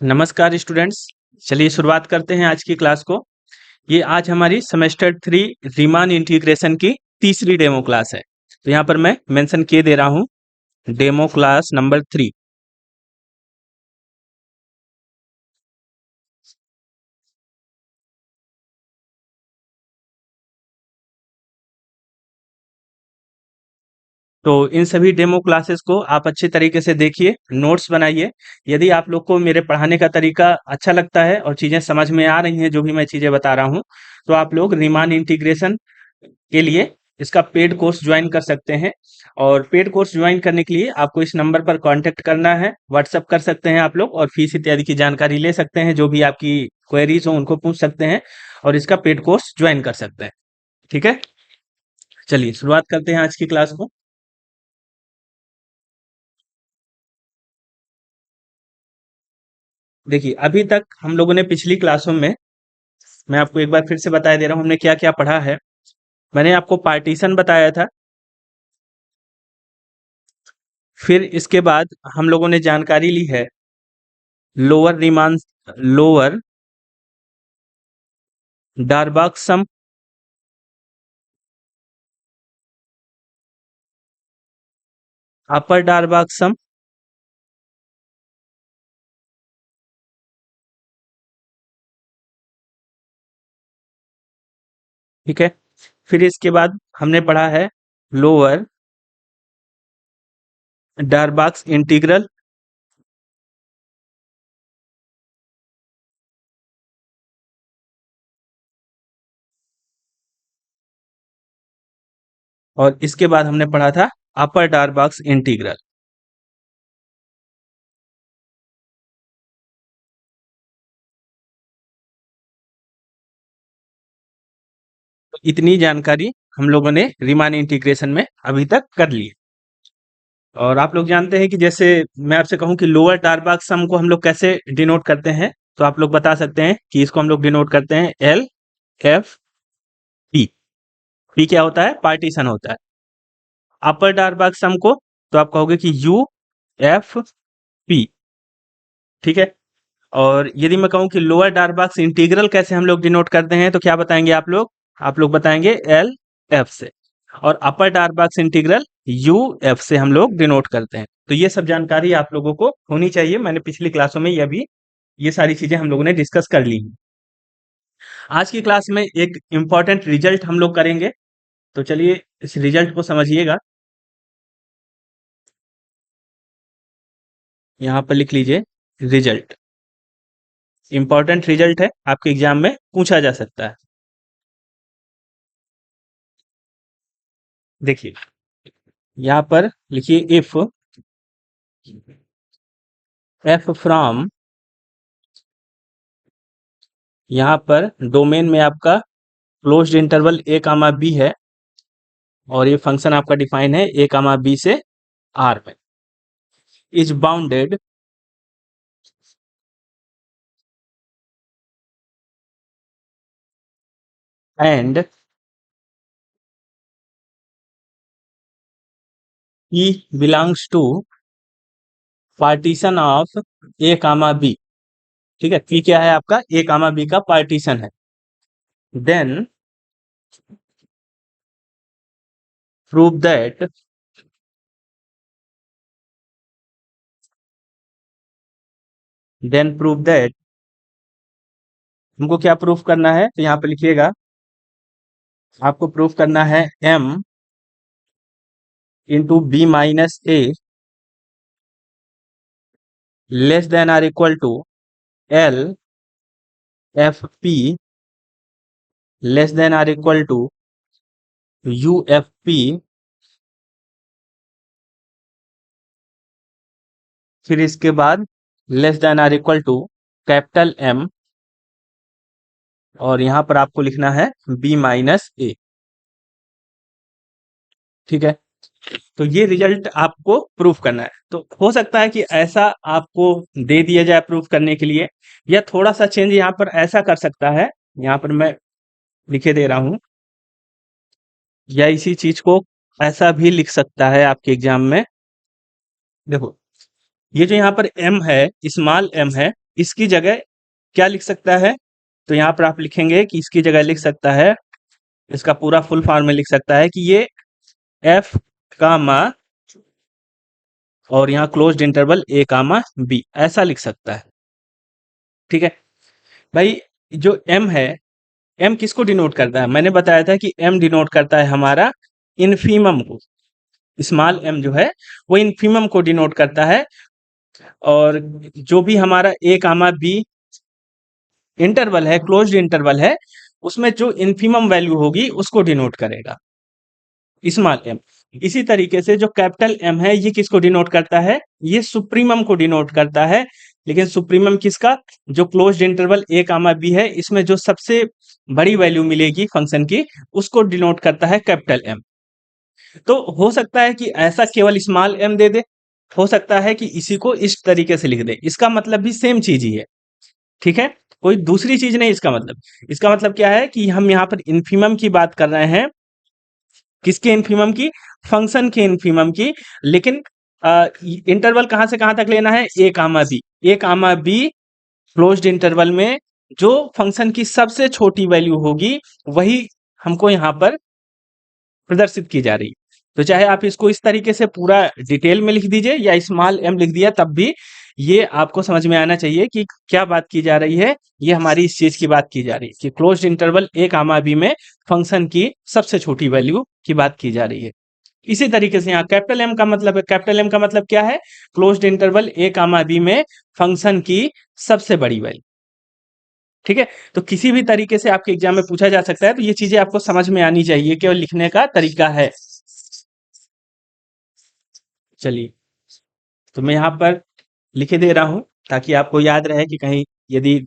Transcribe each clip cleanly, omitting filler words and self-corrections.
नमस्कार स्टूडेंट्स। चलिए शुरुआत करते हैं आज की क्लास को। ये आज हमारी सेमेस्टर 3 रीमान इंटीग्रेशन की तीसरी डेमो क्लास है। तो यहाँ पर मैं मेंशन किए दे रहा हूँ डेमो क्लास नंबर 3। तो इन सभी डेमो क्लासेस को आप अच्छे तरीके से देखिए, नोट्स बनाइए। यदि आप लोग को मेरे पढ़ाने का तरीका अच्छा लगता है और चीज़ें समझ में आ रही हैं, जो भी मैं चीज़ें बता रहा हूँ, तो आप लोग रीमान इंटीग्रेशन के लिए इसका पेड कोर्स ज्वाइन कर सकते हैं। और पेड कोर्स ज्वाइन करने के लिए आपको इस नंबर पर कांटेक्ट करना है, व्हाट्सअप कर सकते हैं आप लोग और फीस इत्यादि की जानकारी ले सकते हैं। जो भी आपकी क्वेरीज हो उनको पूछ सकते हैं और इसका पेड कोर्स ज्वाइन कर सकते हैं। ठीक है, चलिए शुरुआत करते हैं आज की क्लास को। देखिए, अभी तक हम लोगों ने पिछली क्लासों में, मैं आपको एक बार फिर से बता दे रहा हूँ हमने क्या क्या पढ़ा है। मैंने आपको पार्टीशन बताया था, फिर इसके बाद हम लोगों ने जानकारी ली है लोअर रीमान, लोअर डारबाग सम, अपर डारबाग सम। ठीक है, फिर इसके बाद हमने पढ़ा है लोअर डारबाक्स इंटीग्रल, और इसके बाद हमने पढ़ा था अपर डारबाक्स इंटीग्रल। तो इतनी जानकारी हम लोगों ने रीमान इंटीग्रेशन में अभी तक कर ली। और आप लोग जानते हैं कि जैसे मैं आपसे कहूं कि लोअर डारबाग सम को हम लोग कैसे डिनोट करते हैं, तो आप लोग बता सकते हैं कि इसको हम लोग डिनोट करते हैं LFP। पी क्या होता है? पार्टीशन होता है। अपर डारबाग सम को तो आप कहोगे कि UFP। ठीक है, और यदि मैं कहूं कि लोअर डारबाक्स इंटीग्रल कैसे हम लोग डिनोट करते हैं, तो क्या बताएंगे आप लोग? आप लोग बताएंगे LF से। और अपर डारबाक्स इंटीग्रल UF से हम लोग डिनोट करते हैं। तो ये सब जानकारी आप लोगों को होनी चाहिए। मैंने पिछली क्लासों में ये सारी चीजें हम लोगों ने डिस्कस कर ली हैं। आज की क्लास में एक इंपॉर्टेंट रिजल्ट हम लोग करेंगे। तो चलिए इस रिजल्ट को समझिएगा। यहाँ पर लिख लीजिए रिजल्ट। इंपॉर्टेंट रिजल्ट है, आपके एग्जाम में पूछा जा सकता है। देखिए, यहाँ पर लिखिए इफ एफ फ्रॉम, यहाँ पर डोमेन में आपका closed interval A comma B है और ये फंक्शन आपका डिफाइन है ए कामा बी से आर में, is bounded and E belongs to partition of A comma B. ठीक है, पी क्या है आपका? ए कामा बी का पार्टीशन है। Then prove that, then prove that, हमको क्या प्रूफ करना है? तो यहाँ पे लिखिएगा, आपको प्रूफ करना है m into B minus A less than or equal to L F P less than or equal to U F P. फिर इसके बाद less than or equal to capital M, और यहां पर आपको लिखना है बी माइनस ए। ठीक है, तो ये रिजल्ट आपको प्रूफ करना है। तो हो सकता है कि ऐसा आपको दे दिया जाए प्रूफ करने के लिए, या थोड़ा सा चेंज यहाँ पर ऐसा कर सकता है, यहाँ पर मैं लिखे दे रहा हूं, या इसी चीज को ऐसा भी लिख सकता है आपके एग्जाम में। देखो, ये जो यहाँ पर m है, स्मॉल m है, इसकी जगह क्या लिख सकता है, तो यहाँ पर आप लिखेंगे कि इसकी जगह लिख सकता है, इसका पूरा फुल फॉर्म में लिख सकता है कि ये एफ कामा और यहाँ closed interval A comma B, ऐसा लिख सकता है। ठीक है भाई, जो एम है, एम किसको डिनोट करता है, मैंने बताया था कि एम डिनोट करता है हमारा इनफीमम को, स्मॉल एम जो है वो इनफीमम को डिनोट करता है, और जो भी हमारा ए कामा बी इंटरवल है, क्लोज्ड इंटरवल है, उसमें जो इनफीमम वैल्यू होगी उसको डिनोट करेगा स्मॉल एम। इसी तरीके से जो कैपिटल एम है ये किसको डिनोट करता है, ये सुप्रीमम को डिनोट करता है, लेकिन सुप्रीमम किसका, जो closed interval A comma B है, इसमें जो सबसे बड़ी वैल्यू मिलेगी फंक्शन की, उसको डिनोट करता है कैपिटल एम। तो हो सकता है कि ऐसा केवल स्मॉल एम दे दे, हो सकता है कि इसी को इस तरीके से लिख दे, इसका मतलब भी सेम चीज ही है। ठीक है, कोई दूसरी चीज नहीं इसका मतलब। इसका मतलब क्या है कि हम यहाँ पर इन्फीमम की बात कर रहे हैं, किसके इन्फीमम की, फंक्शन के इन्फीमम की, लेकिन इंटरवल कहां से कहां तक लेना है, A comma B, A comma B closed interval में जो फंक्शन की सबसे छोटी वैल्यू होगी वही हमको यहाँ पर प्रदर्शित की जा रही है। तो चाहे आप इसको इस तरीके से पूरा डिटेल में लिख दीजिए या स्मॉल एम लिख दिया, तब भी ये आपको समझ में आना चाहिए कि क्या बात की जा रही है। ये हमारी इस चीज की बात की जा रही है कि closed interval A comma B में फंक्शन की सबसे छोटी वैल्यू की बात की जा रही है। इसी तरीके से यहाँ कैपिटल एम का मतलब है, कैपिटल एम का मतलब क्या है, closed interval A comma B में फंक्शन की सबसे बड़ी वैल्यू। ठीक है, तो किसी भी तरीके से आपके एग्जाम में पूछा जा सकता है, तो ये चीजें आपको समझ में आनी चाहिए, केवल लिखने का तरीका है। चलिए, तो मैं यहाँ पर लिख दे रहा हूं ताकि आपको याद रहे कि कहीं यदि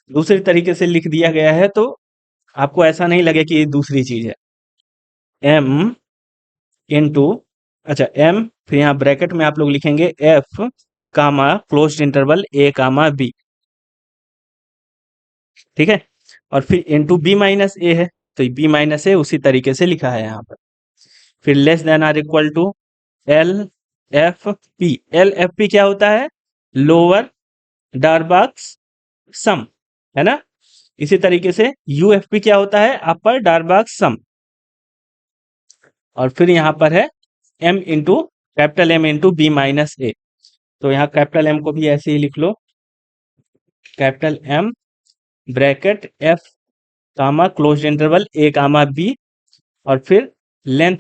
दूसरे तरीके से लिख दिया गया है तो आपको ऐसा नहीं लगे कि ये दूसरी चीज है। एम इंटू, अच्छा एम, फिर यहाँ ब्रैकेट में आप लोग लिखेंगे F comma closed interval A comma B. ठीक है, और फिर इंटू बी माइनस ए है, तो बी माइनस ए उसी तरीके से लिखा है यहाँ पर। फिर less than or equal to L F P. L F P क्या होता है, लोअर डारबॉक्स सम, है ना। इसी तरीके से यू एफ पी क्या होता है, अपर डारबॉक्स सम। और फिर यहाँ पर है M into capital M into B minus A, तो यहाँ कैपिटल एम को भी ऐसे ही लिख लो, capital M bracket F comma close interval A comma B, और फिर लेंथ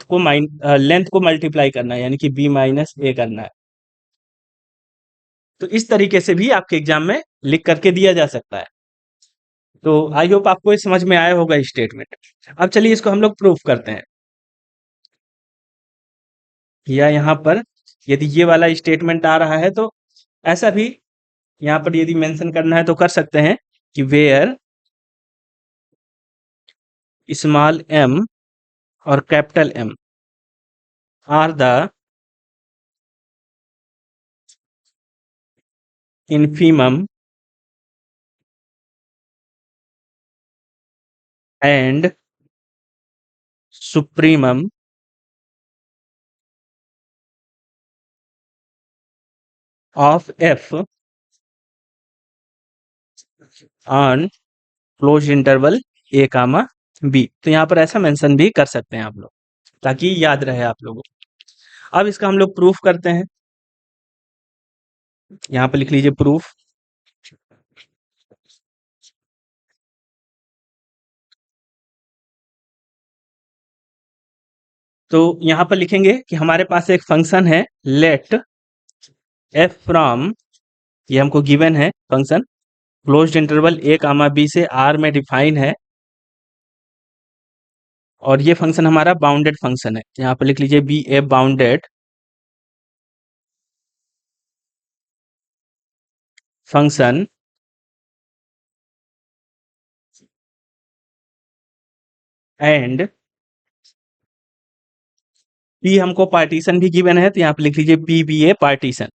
को मल्टीप्लाई करना है, यानी कि बी माइनस ए करना है। तो इस तरीके से भी आपके एग्जाम में लिख करके दिया जा सकता है। तो आई होप आपको ये समझ में आया होगा स्टेटमेंट। अब चलिए इसको हम लोग प्रूफ करते हैं, या यहाँ पर यदि ये वाला स्टेटमेंट आ रहा है तो ऐसा भी यहाँ पर यदि मेंशन करना है तो कर सकते हैं कि वेयर स्मॉल एम और capital M are the infimum and supremum of f on closed interval a comma b। तो यहाँ पर ऐसा मेंशन भी कर सकते हैं आप लोग, ताकि याद रहे आप लोगों को। अब इसका हम लोग प्रूफ करते हैं, यहाँ पर लिख लीजिए प्रूफ। तो यहाँ पर लिखेंगे कि हमारे पास एक फंक्शन है लेट एफ फ्रॉम, ये हमको गिवन है function, closed interval A comma B से आर में डिफाइन है, और ये फंक्शन हमारा बाउंडेड फंक्शन है। यहाँ पर लिख लीजिए be a bounded function and P हमको पार्टीशन भी गिवन है, तो यहाँ पे लिख लीजिए P be a partition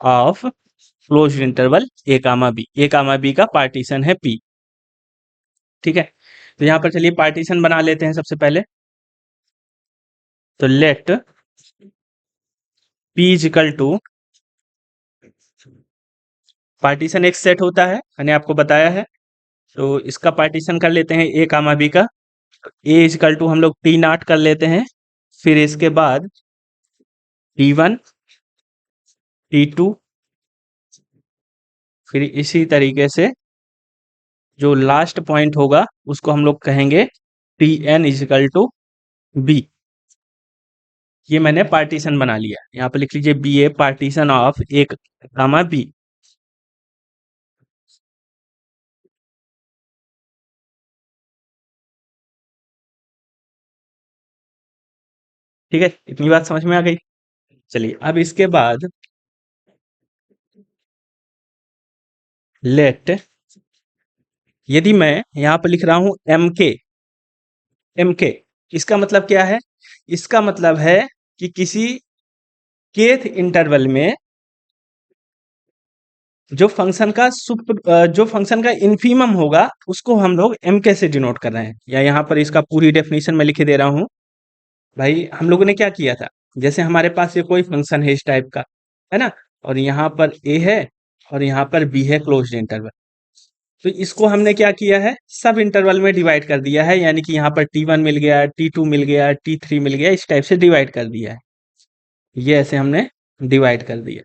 of closed interval A comma B का पार्टीशन है पी। ठीक है, तो यहाँ पर चलिए पार्टीशन बना लेते हैं सबसे पहले। तो let P is equal to, partition एक सेट होता है, मैंने आपको बताया है। तो इसका पार्टीशन कर लेते हैं ए कामा बी का। ए इज इक्वल टू हम लोग टी नॉट कर लेते हैं, फिर इसके बाद T1, T2, फिर इसी तरीके से जो लास्ट पॉइंट होगा उसको हम लोग कहेंगे Tn is equal to B. ये मैंने पार्टीशन बना लिया, यहाँ पे लिख लीजिए be a partition of A comma B. ठीक है, इतनी बात समझ में आ गई। चलिए अब इसके बाद लेट, यदि मैं यहाँ पे लिख रहा हूं एम के, इसका मतलब क्या है? इसका मतलब है कि किसी kth इंटरवल में जो फंक्शन का इन्फीमम होगा उसको हम लोग एम के से डिनोट कर रहे हैं, या यहाँ पर इसका पूरी डेफिनेशन मैं लिखे दे रहा हूँ। भाई हम लोगों ने क्या किया था, जैसे हमारे पास ये कोई फंक्शन है इस टाइप का, है ना, और यहाँ पर ए है और यहाँ पर बी है क्लोज्ड इंटरवल। तो इसको हमने क्या किया है, सब इंटरवल में डिवाइड कर दिया है, यानी कि यहाँ पर T1 मिल गया, T2 मिल गया, T3 मिल गया, इस टाइप से डिवाइड कर दिया है। ये ऐसे हमने डिवाइड कर दिया।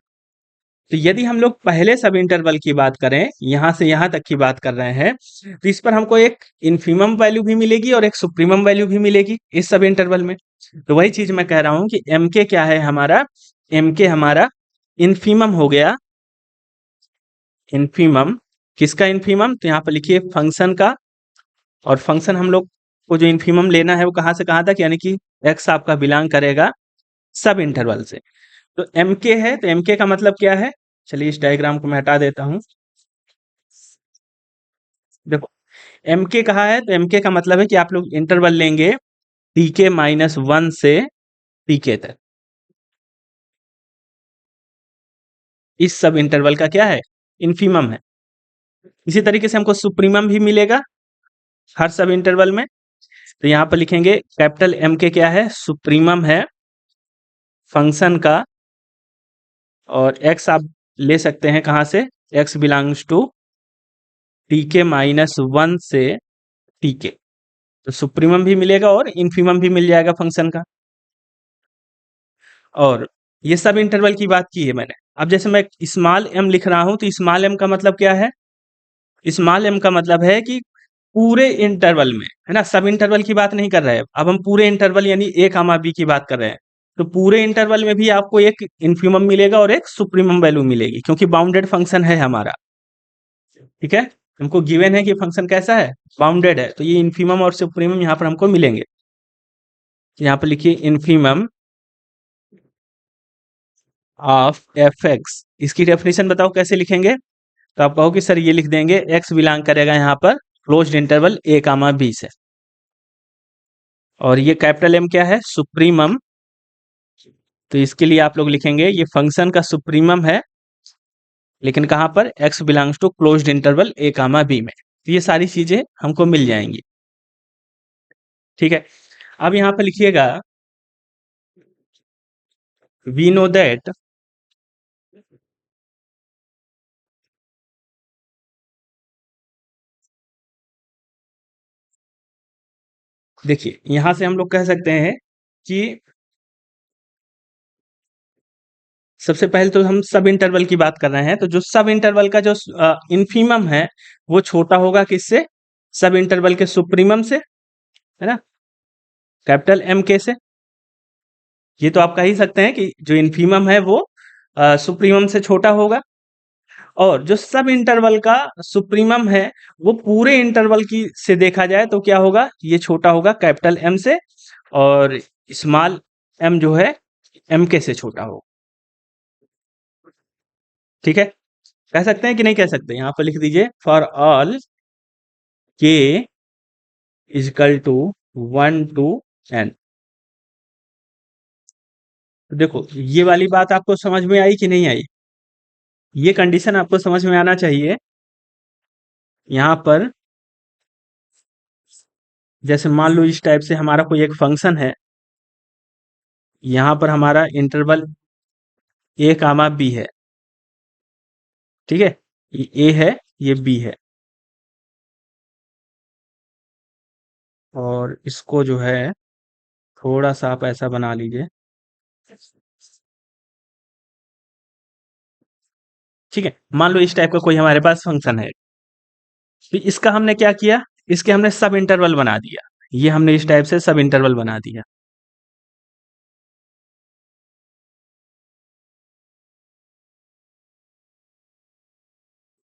तो यदि हम लोग पहले सब इंटरवल की बात करें, यहां से यहां तक की बात कर रहे हैं, तो इस पर हमको एक इन्फीमम वैल्यू भी मिलेगी और एक सुप्रीमम वैल्यू भी मिलेगी इस सब इंटरवल में। तो वही चीज मैं कह रहा हूं कि एम के क्या है हमारा, एम के हमारा इन्फीमम हो गया। इन्फीमम, किसका इन्फीमम? तो यहाँ पर लिखिए फंक्शन का, और फंक्शन हम लोग को जो इन्फीमम लेना है वो कहाँ से कहाँ तक, यानी कि एक्स आपका बिलोंग करेगा सब इंटरवल से। तो एम के है, तो एम के का मतलब क्या है? चलिए इस डायग्राम को मैं हटा देता हूं। देखो एम के कहा है, तो एम के का मतलब है कि आप लोग इंटरवल लेंगे टी के -1 से टी के तक। इस सब इंटरवल का क्या है, इन्फीमम है। इसी तरीके से हमको सुप्रीमम भी मिलेगा हर सब इंटरवल में। तो यहाँ पर लिखेंगे कैपिटल एम के क्या है, सुप्रीमम है फंक्शन का, और एक्स आप ले सकते हैं कहाँ से, एक्स बिलोंग्स टू टी के -1 से टी के। तो सुप्रीमम भी मिलेगा और इन्फीमम भी मिल जाएगा फंक्शन का। और ये सब इंटरवल की बात की है मैंने। अब जैसे मैं स्मॉल एम लिख रहा हूं, तो स्मॉल एम का मतलब क्या है? स्मॉल एम का मतलब है कि पूरे इंटरवल में, है ना, सब इंटरवल की बात नहीं कर रहे हैं, अब हम पूरे इंटरवल यानी ए कामा बी की बात कर रहे हैं। तो पूरे इंटरवल में भी आपको एक इन्फीमम मिलेगा और एक सुप्रीमम वैल्यू मिलेगी, क्योंकि बाउंडेड फंक्शन है हमारा। ठीक है, हमको गिवन है कि फंक्शन कैसा है, बाउंडेड है, तो ये इन्फीमम और सुप्रीमम यहाँ पर हमको मिलेंगे। यहाँ पर लिखिए इन्फीमम ऑफ एफ एक्स, इसकी डेफिनेशन बताओ कैसे लिखेंगे? तो आप कहो कि सर ये लिख देंगे, एक्स बिलोंग करेगा यहाँ पर closed interval A comma B से, और ये कैपिटल एम क्या है, सुप्रीमम। तो इसके लिए आप लोग लिखेंगे ये फंक्शन का सुप्रीमम है, लेकिन कहाँ पर, x belongs to closed interval A comma B में। तो ये सारी चीजें हमको मिल जाएंगी। ठीक है, अब यहाँ पर लिखिएगा वी नो दैट, देखिए यहां से हम लोग कह सकते हैं कि सबसे पहले तो हम सब इंटरवल की बात कर रहे हैं, तो जो सब इंटरवल का जो इन्फीमम है वो छोटा होगा किससे, सब इंटरवल के सुप्रीमम से, है ना, कैपिटल एम के से। ये तो आप कह ही सकते हैं कि जो इन्फीमम है वो सुप्रीमम से छोटा होगा, और जो सब इंटरवल का सुप्रीमम है वो पूरे इंटरवल की से देखा जाए तो क्या होगा, ये छोटा होगा कैपिटल एम से, और स्मॉल एम जो है एम के से छोटा होगा। ठीक है, कह सकते हैं कि नहीं कह सकते? यहाँ पर लिख दीजिए फॉर ऑल के इजकल टू 1 to n। तो देखो ये वाली बात आपको समझ में आई कि नहीं आई? ये कंडीशन आपको समझ में आना चाहिए। यहाँ पर जैसे मान लो इस टाइप से हमारा कोई एक फंक्शन है, यहाँ पर हमारा इंटरवल ए कामा बी है, ठीक है, ये ए है, ये बी है, और इसको जो है थोड़ा सा आप ऐसा बना लीजिए, ठीक है। मान लो इस टाइप का कोई हमारे पास फंक्शन है, तो इसका हमने क्या किया, इसके हमने सब इंटरवल बना दिया, ये हमने इस टाइप से सब इंटरवल बना दिया।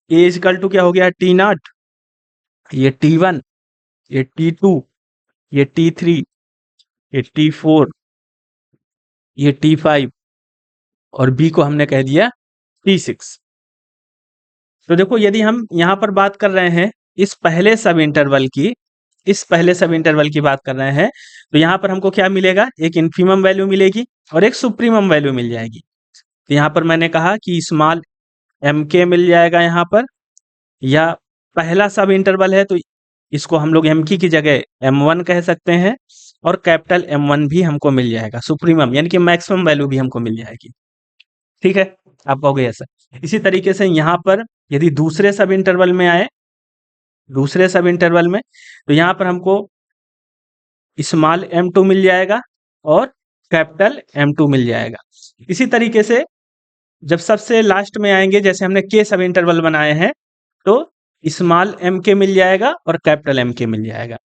ए इजकल टू क्या हो गया, टी नॉट, ये टी वन, ये टी टू, ये टी थ्री, ये टी फोर, ये टी फाइव, और बी को हमने कह दिया टी सिक्स। तो देखो यदि हम यहाँ पर बात कर रहे हैं इस पहले सब इंटरवल की, इस पहले सब इंटरवल की बात कर रहे हैं, तो यहाँ पर हमको क्या मिलेगा, एक इन्फीमम वैल्यू मिलेगी और एक सुप्रीमम वैल्यू मिल जाएगी। तो यहाँ पर मैंने कहा कि स्मॉल एम के मिल जाएगा यहाँ पर, या पहला सब इंटरवल है तो इसको हम लोग एम की जगह एम वन कह सकते हैं, और कैपिटल एम वन भी हमको मिल जाएगा, सुप्रीमम यानी कि मैक्सिमम वैल्यू भी हमको मिल जाएगी, ठीक है। आप कहोगे ऐसा। इसी तरीके से यहाँ पर यदि दूसरे सब इंटरवल में आए, दूसरे सब इंटरवल में, तो यहाँ पर हमको स्मॉल एम टू मिल जाएगा और कैपिटल एम टू मिल जाएगा। इसी तरीके से जब सबसे लास्ट में आएंगे, जैसे हमने के सब इंटरवल बनाए हैं, तो स्मॉल एम के मिल जाएगा और कैपिटल एम के मिल जाएगा।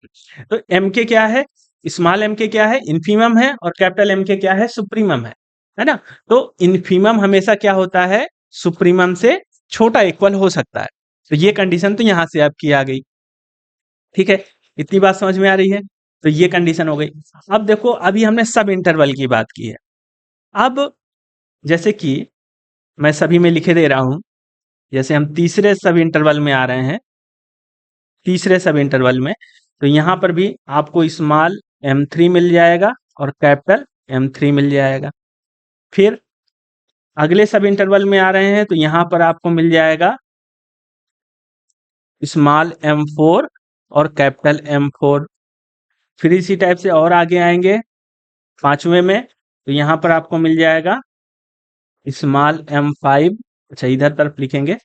तो एम के क्या है, स्मॉल एम के क्या है, इन्फीमम है, और कैपिटल एम के क्या है, सुप्रीमम है ना। तो इन्फीमम हमेशा क्या होता है, सुप्रीमम से छोटा इक्वल हो सकता है। तो ये कंडीशन तो यहां से आपकी आ गई, ठीक है। इतनी बात समझ में आ रही है, तो ये कंडीशन हो गई। अब देखो अभी हमने सब इंटरवल की बात की है। अब जैसे कि मैं सभी में लिखे दे रहा हूं, जैसे हम तीसरे सब इंटरवल में आ रहे हैं, तीसरे सब इंटरवल में, तो यहां पर भी आपको स्मॉल एम थ्री मिल जाएगा और कैपिटल एम थ्री मिल जाएगा। फिर अगले सब इंटरवल में आ रहे हैं, तो यहां पर आपको मिल जाएगा स्मॉल एम फोर और कैपिटल एम फोर। फिर इसी टाइप से और आगे आएंगे पांचवें में, तो यहां पर आपको मिल जाएगा स्मॉल एम फाइव, अच्छा इधर तरफ लिखेंगे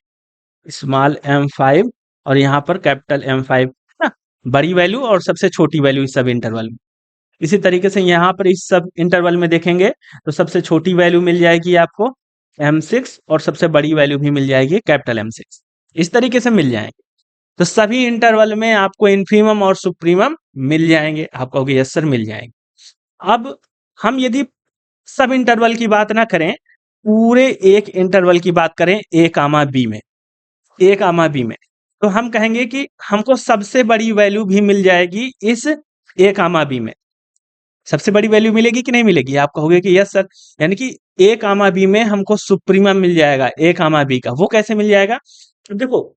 स्मॉल एम फाइव, और यहाँ पर कैपिटल एम फाइव, ना, बड़ी वैल्यू और सबसे छोटी वैल्यू इस सब इंटरवल में। इसी तरीके से यहाँ पर इस सब इंटरवल में देखेंगे तो सबसे छोटी वैल्यू मिल जाएगी आपको एम सिक्स, और सबसे बड़ी वैल्यू भी मिल जाएगी कैपिटल एम सिक्स। इस तरीके से मिल जाएंगे। तो सभी इंटरवल में आपको इन्फीमम और सुप्रीमम मिल जाएंगे। आप कहोगे यस सर मिल जाएंगे। अब हम यदि सब इंटरवल की बात ना करें, पूरे एक इंटरवल की बात करें ए कामा बी में, ए कामा बी में, तो हम कहेंगे कि हमको सबसे बड़ी वैल्यू भी मिल जाएगी इस ए कामा बी में। सबसे बड़ी वैल्यू मिलेगी कि नहीं मिलेगी, आप कहोगे कि यस सर, यानी कि ए कामा बी में हमको सुप्रीमम मिल जाएगा ए कामा बी का। वो कैसे मिल जाएगा, तो देखो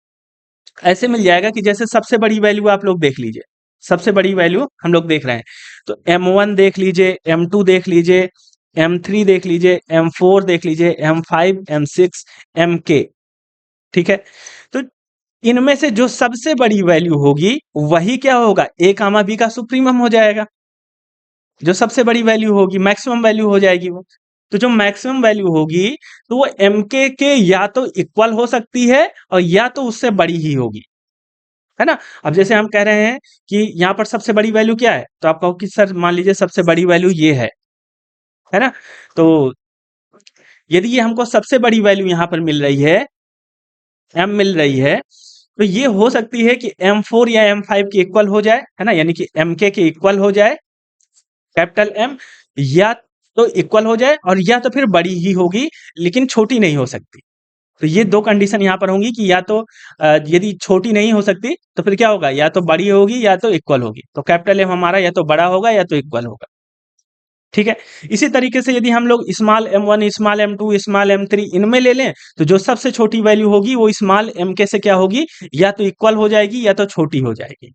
ऐसे मिल जाएगा कि जैसे सबसे बड़ी वैल्यू आप लोग देख लीजिए, सबसे बड़ी वैल्यू हम लोग देख रहे हैं, तो एम वन देख लीजिए, एम टू देख लीजिए, एम थ्री देख लीजिए, एम फोर देख लीजिए, M five, M six, M K, ठीक है। तो इनमें से जो सबसे बड़ी वैल्यू होगी वही क्या होगा, ए कामा बी का सुप्रीमम हो जाएगा। जो सबसे बड़ी वैल्यू होगी मैक्सिमम वैल्यू हो जाएगी वो। तो जो मैक्सिमम वैल्यू होगी तो वो एम के या तो इक्वल हो सकती है और या तो उससे बड़ी ही होगी, है ना। अब जैसे हम कह रहे हैं कि यहाँ पर सबसे बड़ी वैल्यू क्या है, तो आप कहो कि सर मान लीजिए सबसे बड़ी वैल्यू ये है ना। तो यदि ये हमको सबसे बड़ी वैल्यू यहाँ पर मिल रही है, एम मिल रही है, तो ये हो सकती है कि एम फोर या एम फाइव के इक्वल हो जाए, है ना, यानी कि एम के इक्वल हो जाए कैपिटल एम, या तो इक्वल हो जाए और या तो फिर बड़ी ही होगी लेकिन छोटी नहीं हो सकती। तो ये दो कंडीशन यहाँ पर होंगी कि या तो यदि छोटी नहीं हो सकती तो फिर क्या होगा, या तो बड़ी होगी या तो इक्वल होगी। तो कैपिटल एम हमारा या तो बड़ा होगा या तो इक्वल होगा, ठीक है। इसी तरीके से यदि हम लोग small M one, small M two, small M three इनमें ले लें, तो जो सबसे छोटी वैल्यू होगी वो स्मॉल एम के से क्या होगी, या तो इक्वल हो जाएगी या तो छोटी हो जाएगी,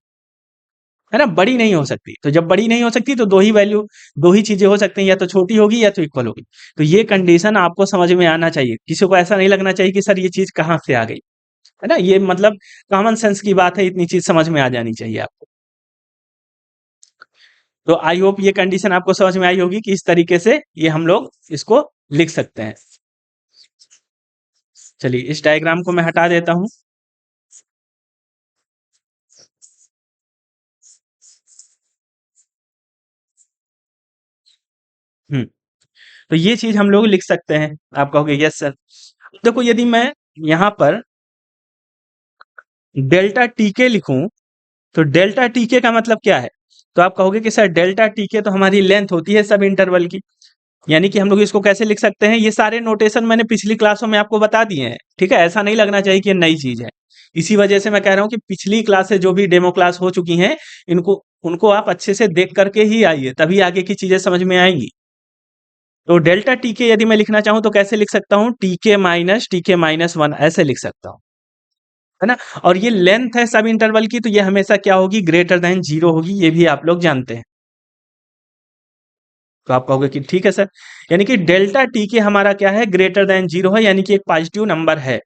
है ना, बड़ी नहीं हो सकती। तो जब बड़ी नहीं हो सकती तो दो ही वैल्यू, दो ही चीजें हो सकती हैं, या तो छोटी होगी या तो इक्वल होगी। तो ये कंडीशन आपको समझ में आना चाहिए, किसी को ऐसा नहीं लगना चाहिए कि सर ये चीज कहाँ से आ गई, है ना। ये मतलब कॉमन सेंस की बात है, इतनी चीज समझ में आ जानी चाहिए आपको। तो आई होप ये कंडीशन आपको समझ में आई होगी कि इस तरीके से ये हम लोग इसको लिख सकते हैं। चलिए इस डायग्राम को मैं हटा देता हूं। हम्म तो ये चीज हम लोग लिख सकते हैं। आप कहोगे यस सर। देखो यदि मैं यहाँ पर डेल्टा टी के लिखूं तो डेल्टा टी के का मतलब क्या है? तो आप कहोगे कि सर डेल्टा टी के तो हमारी लेंथ होती है सब इंटरवल की, यानी कि हम लोग इसको कैसे लिख सकते हैं? ये सारे नोटेशन मैंने पिछली क्लासों में आपको बता दिए हैं, ठीक है? ऐसा नहीं लगना चाहिए कि ये नई चीज है। इसी वजह से मैं कह रहा हूं कि पिछली क्लासेस जो भी डेमो क्लास हो चुकी हैं, इनको उनको आप अच्छे से देख करके ही आइए, तभी आगे की चीजें समझ में आएंगी। तो डेल्टा टी के यदि मैं लिखना चाहूं तो कैसे लिख सकता हूं? टी के माइनस वन ऐसे लिख सकता हूं, है ना? और ये लेंथ है सब इंटरवल की, तो ये हमेशा क्या होगी? ग्रेटर देन जीरो होगी, ये भी आप लोग जानते हैं। तो आप कहोगे कि ठीक है सर, यानी कि डेल्टा टी के हमारा क्या है? ग्रेटर देन जीरो है, यानी कि एक पॉजिटिव नंबर है।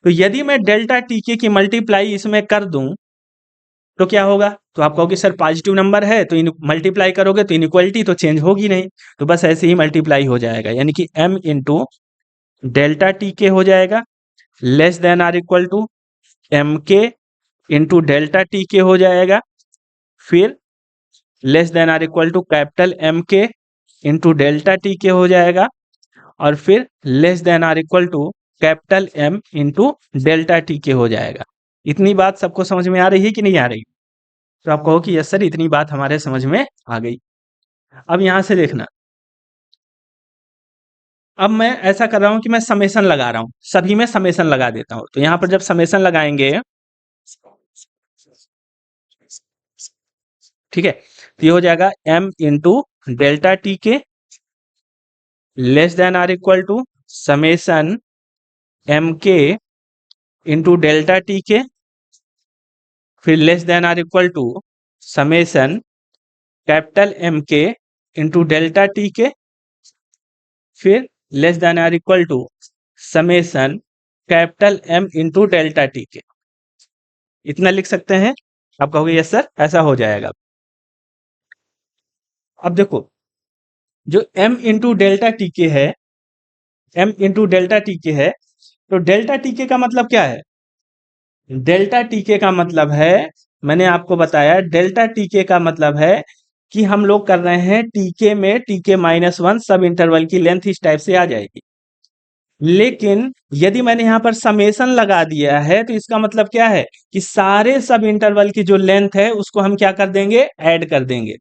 तो यदि मैं डेल्टा टी के की मल्टीप्लाई इसमें कर दूं तो क्या होगा? तो आप कहोगे सर पॉजिटिव नंबर है तो इन मल्टीप्लाई करोगे तो इनइक्वालिटी तो चेंज होगी नहीं, तो बस ऐसे ही मल्टीप्लाई हो जाएगा, यानी कि m into delta T K हो जाएगा less than or equal to M K into delta T K हो जाएगा, फिर less than or equal to capital M K into delta T K हो जाएगा, और फिर less than or equal to capital M into delta T K हो जाएगा। इतनी बात सबको समझ में आ रही है कि नहीं आ रही? तो आप कहो कि यस सर इतनी बात हमारे समझ में आ गई। अब यहां से देखना, अब मैं ऐसा कर रहा हूं कि मैं समेशन लगा रहा हूं, सभी में समेशन लगा देता हूं। तो यहां पर जब समेशन लगाएंगे, ठीक है, तो ये हो जाएगा m into delta T K less than or equal to summation M K into delta T K, फिर less than or equal to summation capital M K into delta T K, फिर less than or equal to summation capital M into delta T K. इतना लिख सकते हैं? आप कहोगे yes sir ऐसा हो जाएगा। अब देखो, जो m इंटू डेल्टा टी के है, m इंटू डेल्टा टी के है, तो डेल्टा टी के का मतलब क्या है? डेल्टा टी के का मतलब है, मैंने आपको बताया, डेल्टा टी के का मतलब है कि हम लोग कर रहे हैं टीके में टीके माइनस वन सब इंटरवल की लेंथ इस टाइप से आ जाएगी। लेकिन यदि मैंने यहां पर समेशन लगा दिया है तो इसका मतलब क्या है कि सारे सब इंटरवल की जो लेंथ है उसको हम क्या कर देंगे? ऐड कर देंगे,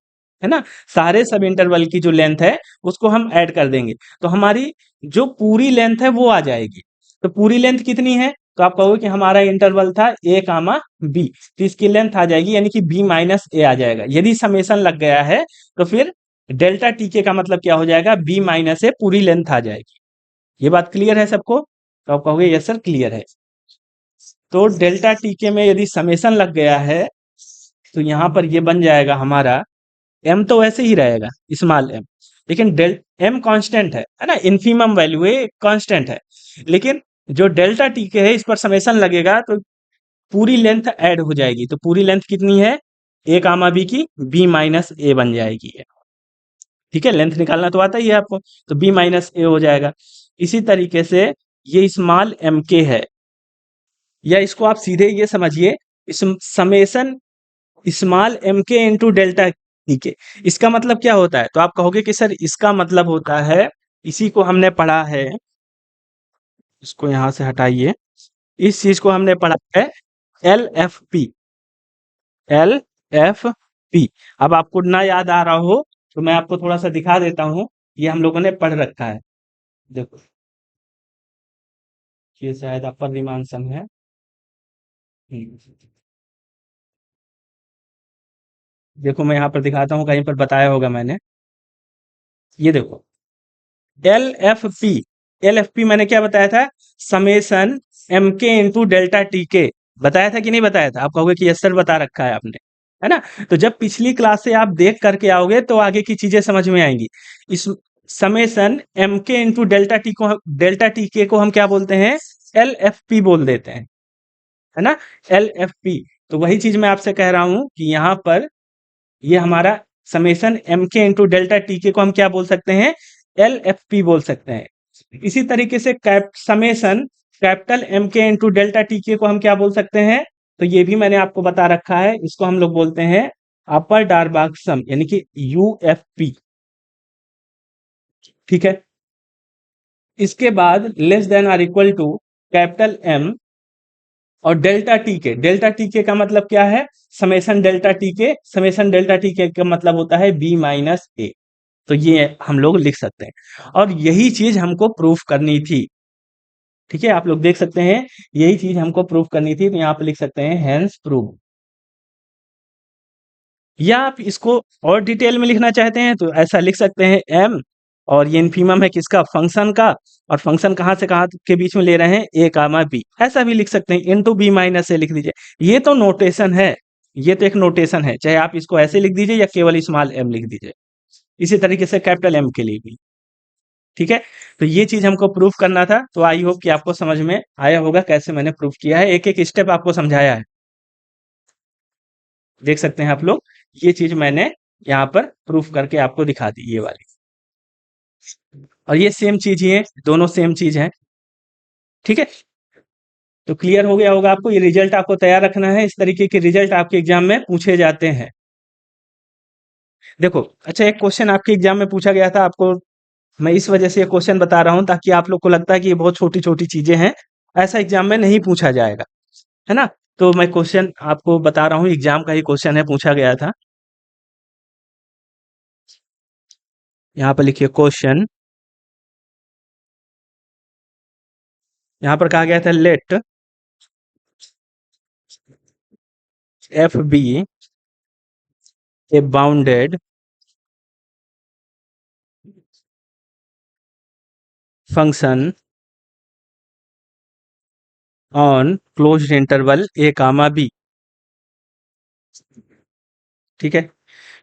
है ना? सारे सब इंटरवल की जो लेंथ है उसको हम ऐड कर देंगे, तो हमारी जो पूरी लेंथ है वो आ जाएगी। तो पूरी लेंथ कितनी है? तो आप कहोगे कि हमारा इंटरवल था a कामा b, तो इसकी लेंथ आ जाएगी, यानी कि b माइनस ए आ जाएगा। यदि समेशन लग गया है तो फिर डेल्टा टीके का मतलब क्या हो जाएगा? b माइनस ए पूरी लेंथ आ जाएगी। ये बात क्लियर है सबको? तो आप कहोगे यस सर क्लियर है। तो डेल्टा टीके में यदि समेशन लग गया है तो यहां पर ये बन जाएगा हमारा, एम तो वैसे ही रहेगा स्मॉल एम, लेकिन डेल एम कांस्टेंट है ना? इन्फीमम वैल्यू है, कांस्टेंट है, लेकिन जो डेल्टा टीके है इस पर समेशन लगेगा तो पूरी लेंथ ऐड हो जाएगी। तो पूरी लेंथ कितनी है? ए कामा बी की बी माइनस ए बन जाएगी। ठीक है, लेंथ निकालना तो आता ही है आपको, तो b माइनस ए हो जाएगा। इसी तरीके से ये स्मॉल एम के है, या इसको आप सीधे ये समझिए, इस summation small M K into delta T के, इसका मतलब क्या होता है? तो आप कहोगे कि सर इसका मतलब होता है, इसी को हमने पढ़ा है, इसको यहां से हटाइए, इस चीज को हमने पढ़ा है L F P, L F P. अब आपको ना याद आ रहा हो तो मैं आपको थोड़ा सा दिखा देता हूं, ये हम लोगों ने पढ़ रखा है। देखो, ये शायद अपर रीमान सम है। हम्म, देखो मैं यहाँ पर दिखाता हूँ, कहीं पर बताया होगा मैंने। ये देखो, L F P, L F P मैंने क्या बताया था? Summation M K into delta T के, बताया था कि नहीं बताया था? आप कहोगे कि यस सर बता रखा है आपने, है ना? तो जब पिछली क्लास से आप देख करके आओगे तो आगे की चीजें समझ में आएंगी। इस summation M K into delta T के को हम क्या बोलते हैं? एल एफ पी बोल देते हैं, है ना? L F P. तो वही चीज मैं आपसे कह रहा हूं कि यहाँ पर ये हमारा summation M K into delta T के को हम क्या बोल सकते हैं, एल एफ पी बोल सकते हैं। इसी तरीके से summation capital M K into delta T के को हम क्या बोल सकते हैं, तो ये भी मैंने आपको बता रखा है, इसको हम लोग बोलते हैं अपर डारबाग सम यानी कि यूएफपी। ठीक है, इसके बाद less than or equal to capital M और डेल्टा टी के का मतलब क्या है, summation delta T K, summation delta T K का मतलब होता है बी माइनस ए। तो ये हम लोग लिख सकते हैं और यही चीज हमको प्रूफ करनी थी। ठीक है, आप लोग देख सकते हैं यही चीज हमको प्रूफ करनी थी, तो यहाँ पे लिख सकते हैं हेंस प्रूव। या आप इसको और डिटेल में लिखना चाहते हैं तो ऐसा लिख सकते हैं एम, और ये इन्फीमम है किसका, फंक्शन का, और फंक्शन कहाँ से कहाँ के बीच में ले रहे हैं, ए कामा बी, ऐसा भी लिख सकते हैं, इनटू बी माइनस ए लिख दीजिए। ये तो नोटेशन है, ये तो एक नोटेशन है, चाहे आप इसको ऐसे लिख दीजिए या केवल स्मॉल एम लिख दीजिए। इसी तरीके से कैपिटल एम के लिए भी। ठीक है, तो ये चीज हमको प्रूफ करना था, तो आई होप कि आपको समझ में आया होगा कैसे मैंने प्रूफ किया है, एक एक स्टेप आपको समझाया है। देख सकते हैं आप लोग, ये चीज मैंने यहाँ पर प्रूफ करके आपको दिखा दी, ये वाली। और ये सेम चीज ही है, दोनों सेम चीज है। ठीक है, तो क्लियर हो गया होगा आपको, ये रिजल्ट आपको तैयार रखना है, इस तरीके के रिजल्ट आपके एग्जाम में पूछे जाते हैं। देखो, अच्छा एक क्वेश्चन आपके एग्जाम में पूछा गया था, आपको मैं इस वजह से ये क्वेश्चन बता रहा हूं ताकि आप लोग को लगता है कि ये बहुत छोटी छोटी चीजें हैं, ऐसा एग्जाम में नहीं पूछा जाएगा, है ना। तो मैं क्वेश्चन आपको बता रहा हूँ, एग्जाम का ही क्वेश्चन है, पूछा गया था। यहाँ पर लिखिए क्वेश्चन, यहाँ पर कहा गया था let F be a bounded function on closed interval A comma B. ठीक है,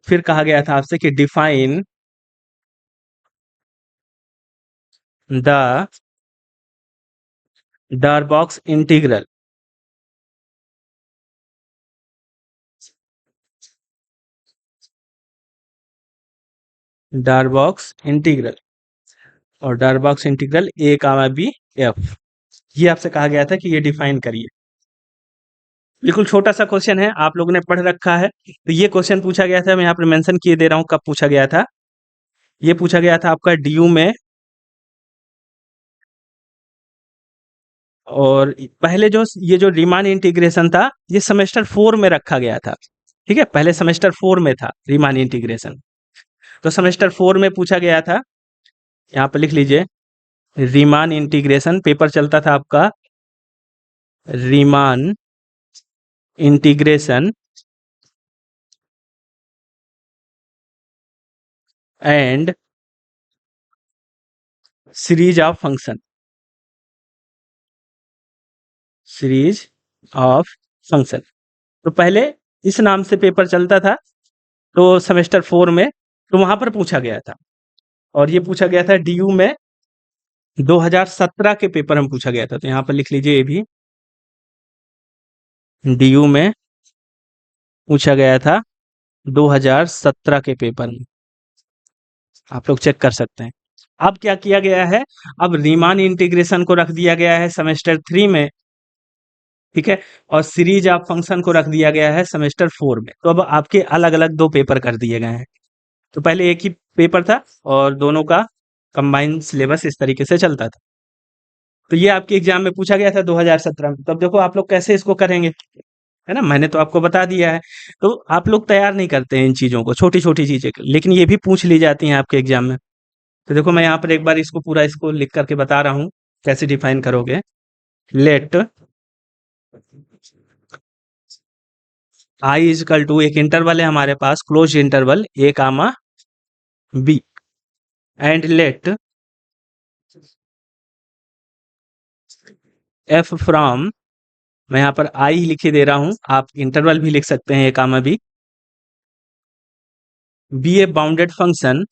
फिर कहा गया था आपसे कि define the Darboux integral. Darboux integral और Darboux integral A comma B F, ये आपसे कहा गया था कि ये डिफाइन करिए। बिल्कुल छोटा सा क्वेश्चन है, आप लोगों ने पढ़ रखा है, तो ये क्वेश्चन पूछा गया था, मैं यहाँ पर मेंशन किए दे रहा हूँ कब पूछा गया था। ये पूछा गया था आपका डीयू में, और पहले जो ये जो रीमान इंटीग्रेशन था, ये सेमेस्टर 4 में रखा गया था। ठीक है, पहले सेमेस्टर 4 में था रीमान इंटीग्रेशन, तो सेमेस्टर 4 में पूछा गया था। यहाँ पर लिख लीजिए, रीमान इंटीग्रेशन पेपर चलता था आपका, Riemann integration and series of function, series of function. तो पहले इस नाम से पेपर चलता था, तो सेमेस्टर 4 में, तो वहां पर पूछा गया था, और ये पूछा गया था डीयू में 2017 के पेपर में पूछा गया था, तो यहाँ पर लिख लीजिए ये भी डीयू में पूछा गया था 2017 के पेपर में, आप लोग चेक कर सकते हैं। अब क्या किया गया है, अब रीमान इंटीग्रेशन को रख दिया गया है सेमेस्टर 3 में। ठीक है, और सीरीज ऑफ फंक्शन को रख दिया गया है सेमेस्टर 4 में, तो अब आपके अलग अलग दो पेपर कर दिए गए हैं। तो पहले एक ही पेपर था और दोनों का कंबाइंड सिलेबस इस तरीके से चलता था। तो ये आपके एग्जाम में पूछा गया था 2017 में, तब देखो आप लोग कैसे इसको करेंगे, है ना, मैंने तो आपको बता दिया है। तो आप लोग तैयार नहीं करते हैं इन चीजों को, छोटी छोटी चीजें, लेकिन ये भी पूछ ली जाती हैं आपके एग्जाम में। तो देखो मैं यहाँ पर एक बार इसको पूरा इसको लिख करके बता रहा हूँ, कैसे डिफाइन करोगे। लेट आई इजकल टू, एक इंटरवल है हमारे पास, close interval A comma B, and let F from, मैं यहाँ पर आई लिखे दे रहा हूँ, आप इंटरवल भी लिख सकते हैं A comma B a bounded function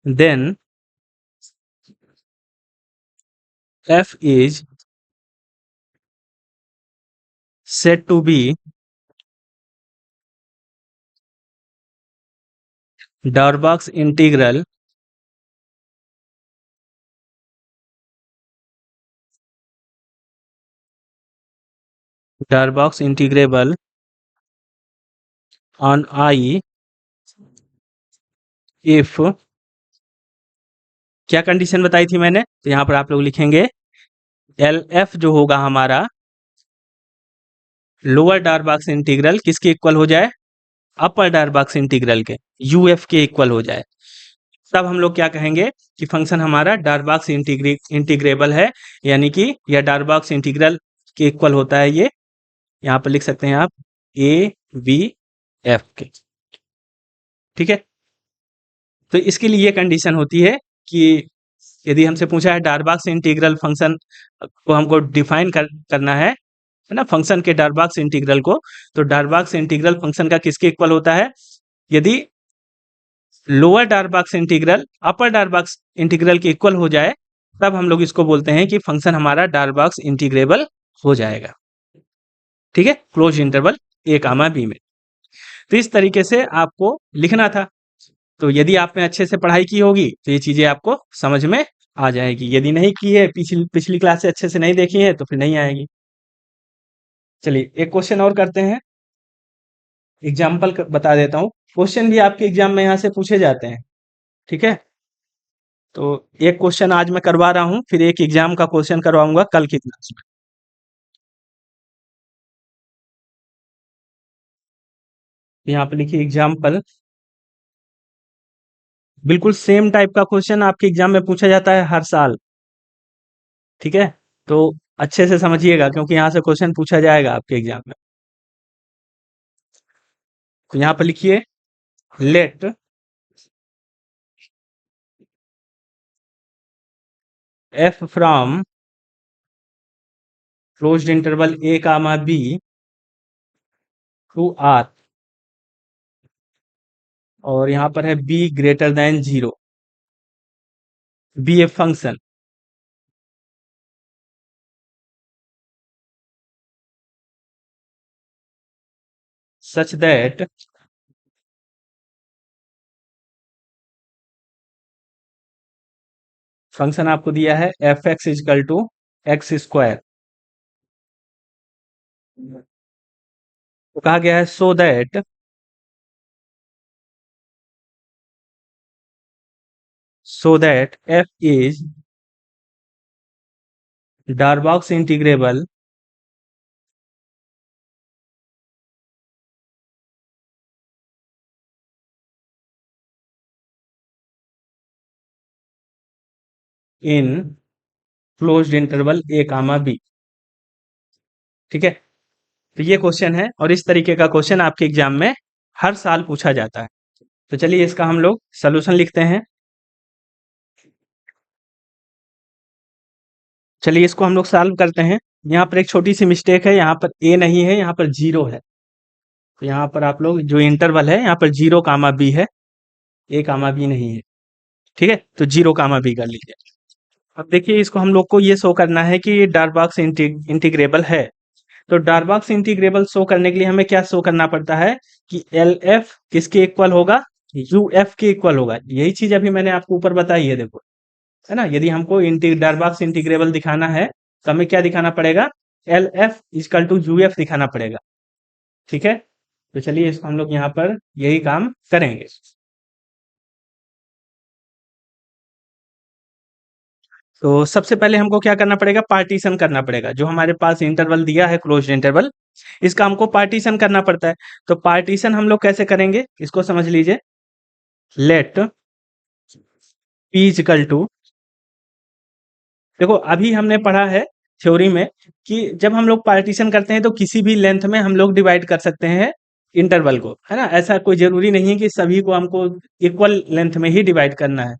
then f is said to be Darboux integral Darboux integrable on I if, क्या कंडीशन बताई थी मैंने, तो यहाँ पर आप लोग लिखेंगे एल एफ जो होगा हमारा लोअर डारबॉक्स इंटीग्रल किसके इक्वल हो जाए, अपर डारबॉक्स इंटीग्रल के यूएफ के इक्वल हो जाए, तब हम लोग क्या कहेंगे कि फंक्शन हमारा डारबॉक्स इंटीग्रेबल है, यानी कि यह डारबॉक्स इंटीग्रल के इक्वल होता है। ये यहाँ पर लिख सकते हैं आप ए बी एफ के, ठीक है। तो इसके लिए ये कंडीशन होती है कि यदि हमसे पूछा है डारबॉक्स इंटीग्रल फंक्शन को हमको डिफाइन करना है ना, फंक्शन के डारबॉक्स इंटीग्रल को, तो डारबॉक्स इंटीग्रल फंक्शन का किसके इक्वल होता है, यदि लोअर डारबॉक्स इंटीग्रल अपर डारबॉक्स इंटीग्रल के इक्वल हो जाए, तब हम लोग इसको बोलते हैं कि फंक्शन हमारा डारबॉक्स इंटीग्रेबल हो जाएगा, ठीक है, close interval A comma B में। तो इस तरीके से आपको लिखना था। तो यदि आपने अच्छे से पढ़ाई की होगी तो ये चीजें आपको समझ में आ जाएगी, यदि नहीं की है, पिछली पिछली क्लास से अच्छे से नहीं देखी है, तो फिर नहीं आएगी। चलिए एक क्वेश्चन और करते हैं, एग्जाम्पल बता देता हूँ। क्वेश्चन भी आपके एग्जाम में यहाँ से पूछे जाते हैं, ठीक है। तो एक क्वेश्चन आज मैं करवा रहा हूँ, फिर एक एग्जाम का क्वेश्चन करवाऊंगा कल की क्लास में। यहाँ पे लिखिए एग्जाम्पल, बिल्कुल सेम टाइप का क्वेश्चन आपके एग्जाम में पूछा जाता है हर साल, ठीक है। तो अच्छे से समझिएगा क्योंकि यहाँ से क्वेश्चन पूछा जाएगा आपके एग्जाम में। तो यहाँ पे लिखिए let f from closed interval a comma b to r, और यहाँ पर है b greater than 0, b a function such that function आपको दिया है F X equal to X square, तो कहा गया है so that F is Darboux integrable in closed interval A comma B, ठीक है। तो ये क्वेश्चन है और इस तरीके का क्वेश्चन आपके एग्जाम में हर साल पूछा जाता है। तो चलिए इसका हम लोग सॉल्यूशन लिखते हैं। चलिए इसको हम लोग सॉल्व करते हैं। यहाँ पर एक छोटी सी मिस्टेक है, यहाँ पर ए नहीं है, यहाँ पर 0 है। तो यहाँ पर आप लोग जो इंटरवल है यहाँ पर 0 कामा बी है, ए कामा बी नहीं है, ठीक है। तो 0 कामा बी कर लीजिए। अब देखिए इसको हम लोग को ये शो करना है कि ये डारबॉक्स इंटीग्रेबल है। तो डारबॉक्स इंटीग्रेबल शो करने के लिए हमें क्या शो करना पड़ता है कि एल एफ किसके इक्वल होगा, यू एफ के इक्वल होगा। यही चीज अभी मैंने आपको ऊपर बताई है, देखो, है ना। यदि हमको डारबॉक्स इंटीग्रेबल दिखाना है तो हमें क्या दिखाना पड़ेगा, L F equal to U F दिखाना पड़ेगा, ठीक है। तो चलिए इसको हम लोग यहाँ पर यही काम करेंगे। तो सबसे पहले हमको क्या करना पड़ेगा, पार्टीशन करना पड़ेगा। जो हमारे पास इंटरवल दिया है क्लोज्ड इंटरवल, इसका हमको पार्टीशन करना पड़ता है। तो पार्टीशन हम लोग कैसे करेंगे इसको समझ लीजिए। लेट पी इजकल टू, देखो अभी हमने पढ़ा है थ्योरी में कि जब हम लोग पार्टीशन करते हैं तो किसी भी लेंथ में हम लोग डिवाइड कर सकते हैं इंटरवल को, है ना। ऐसा कोई जरूरी नहीं है कि सभी को हमको इक्वल लेंथ में ही डिवाइड करना है।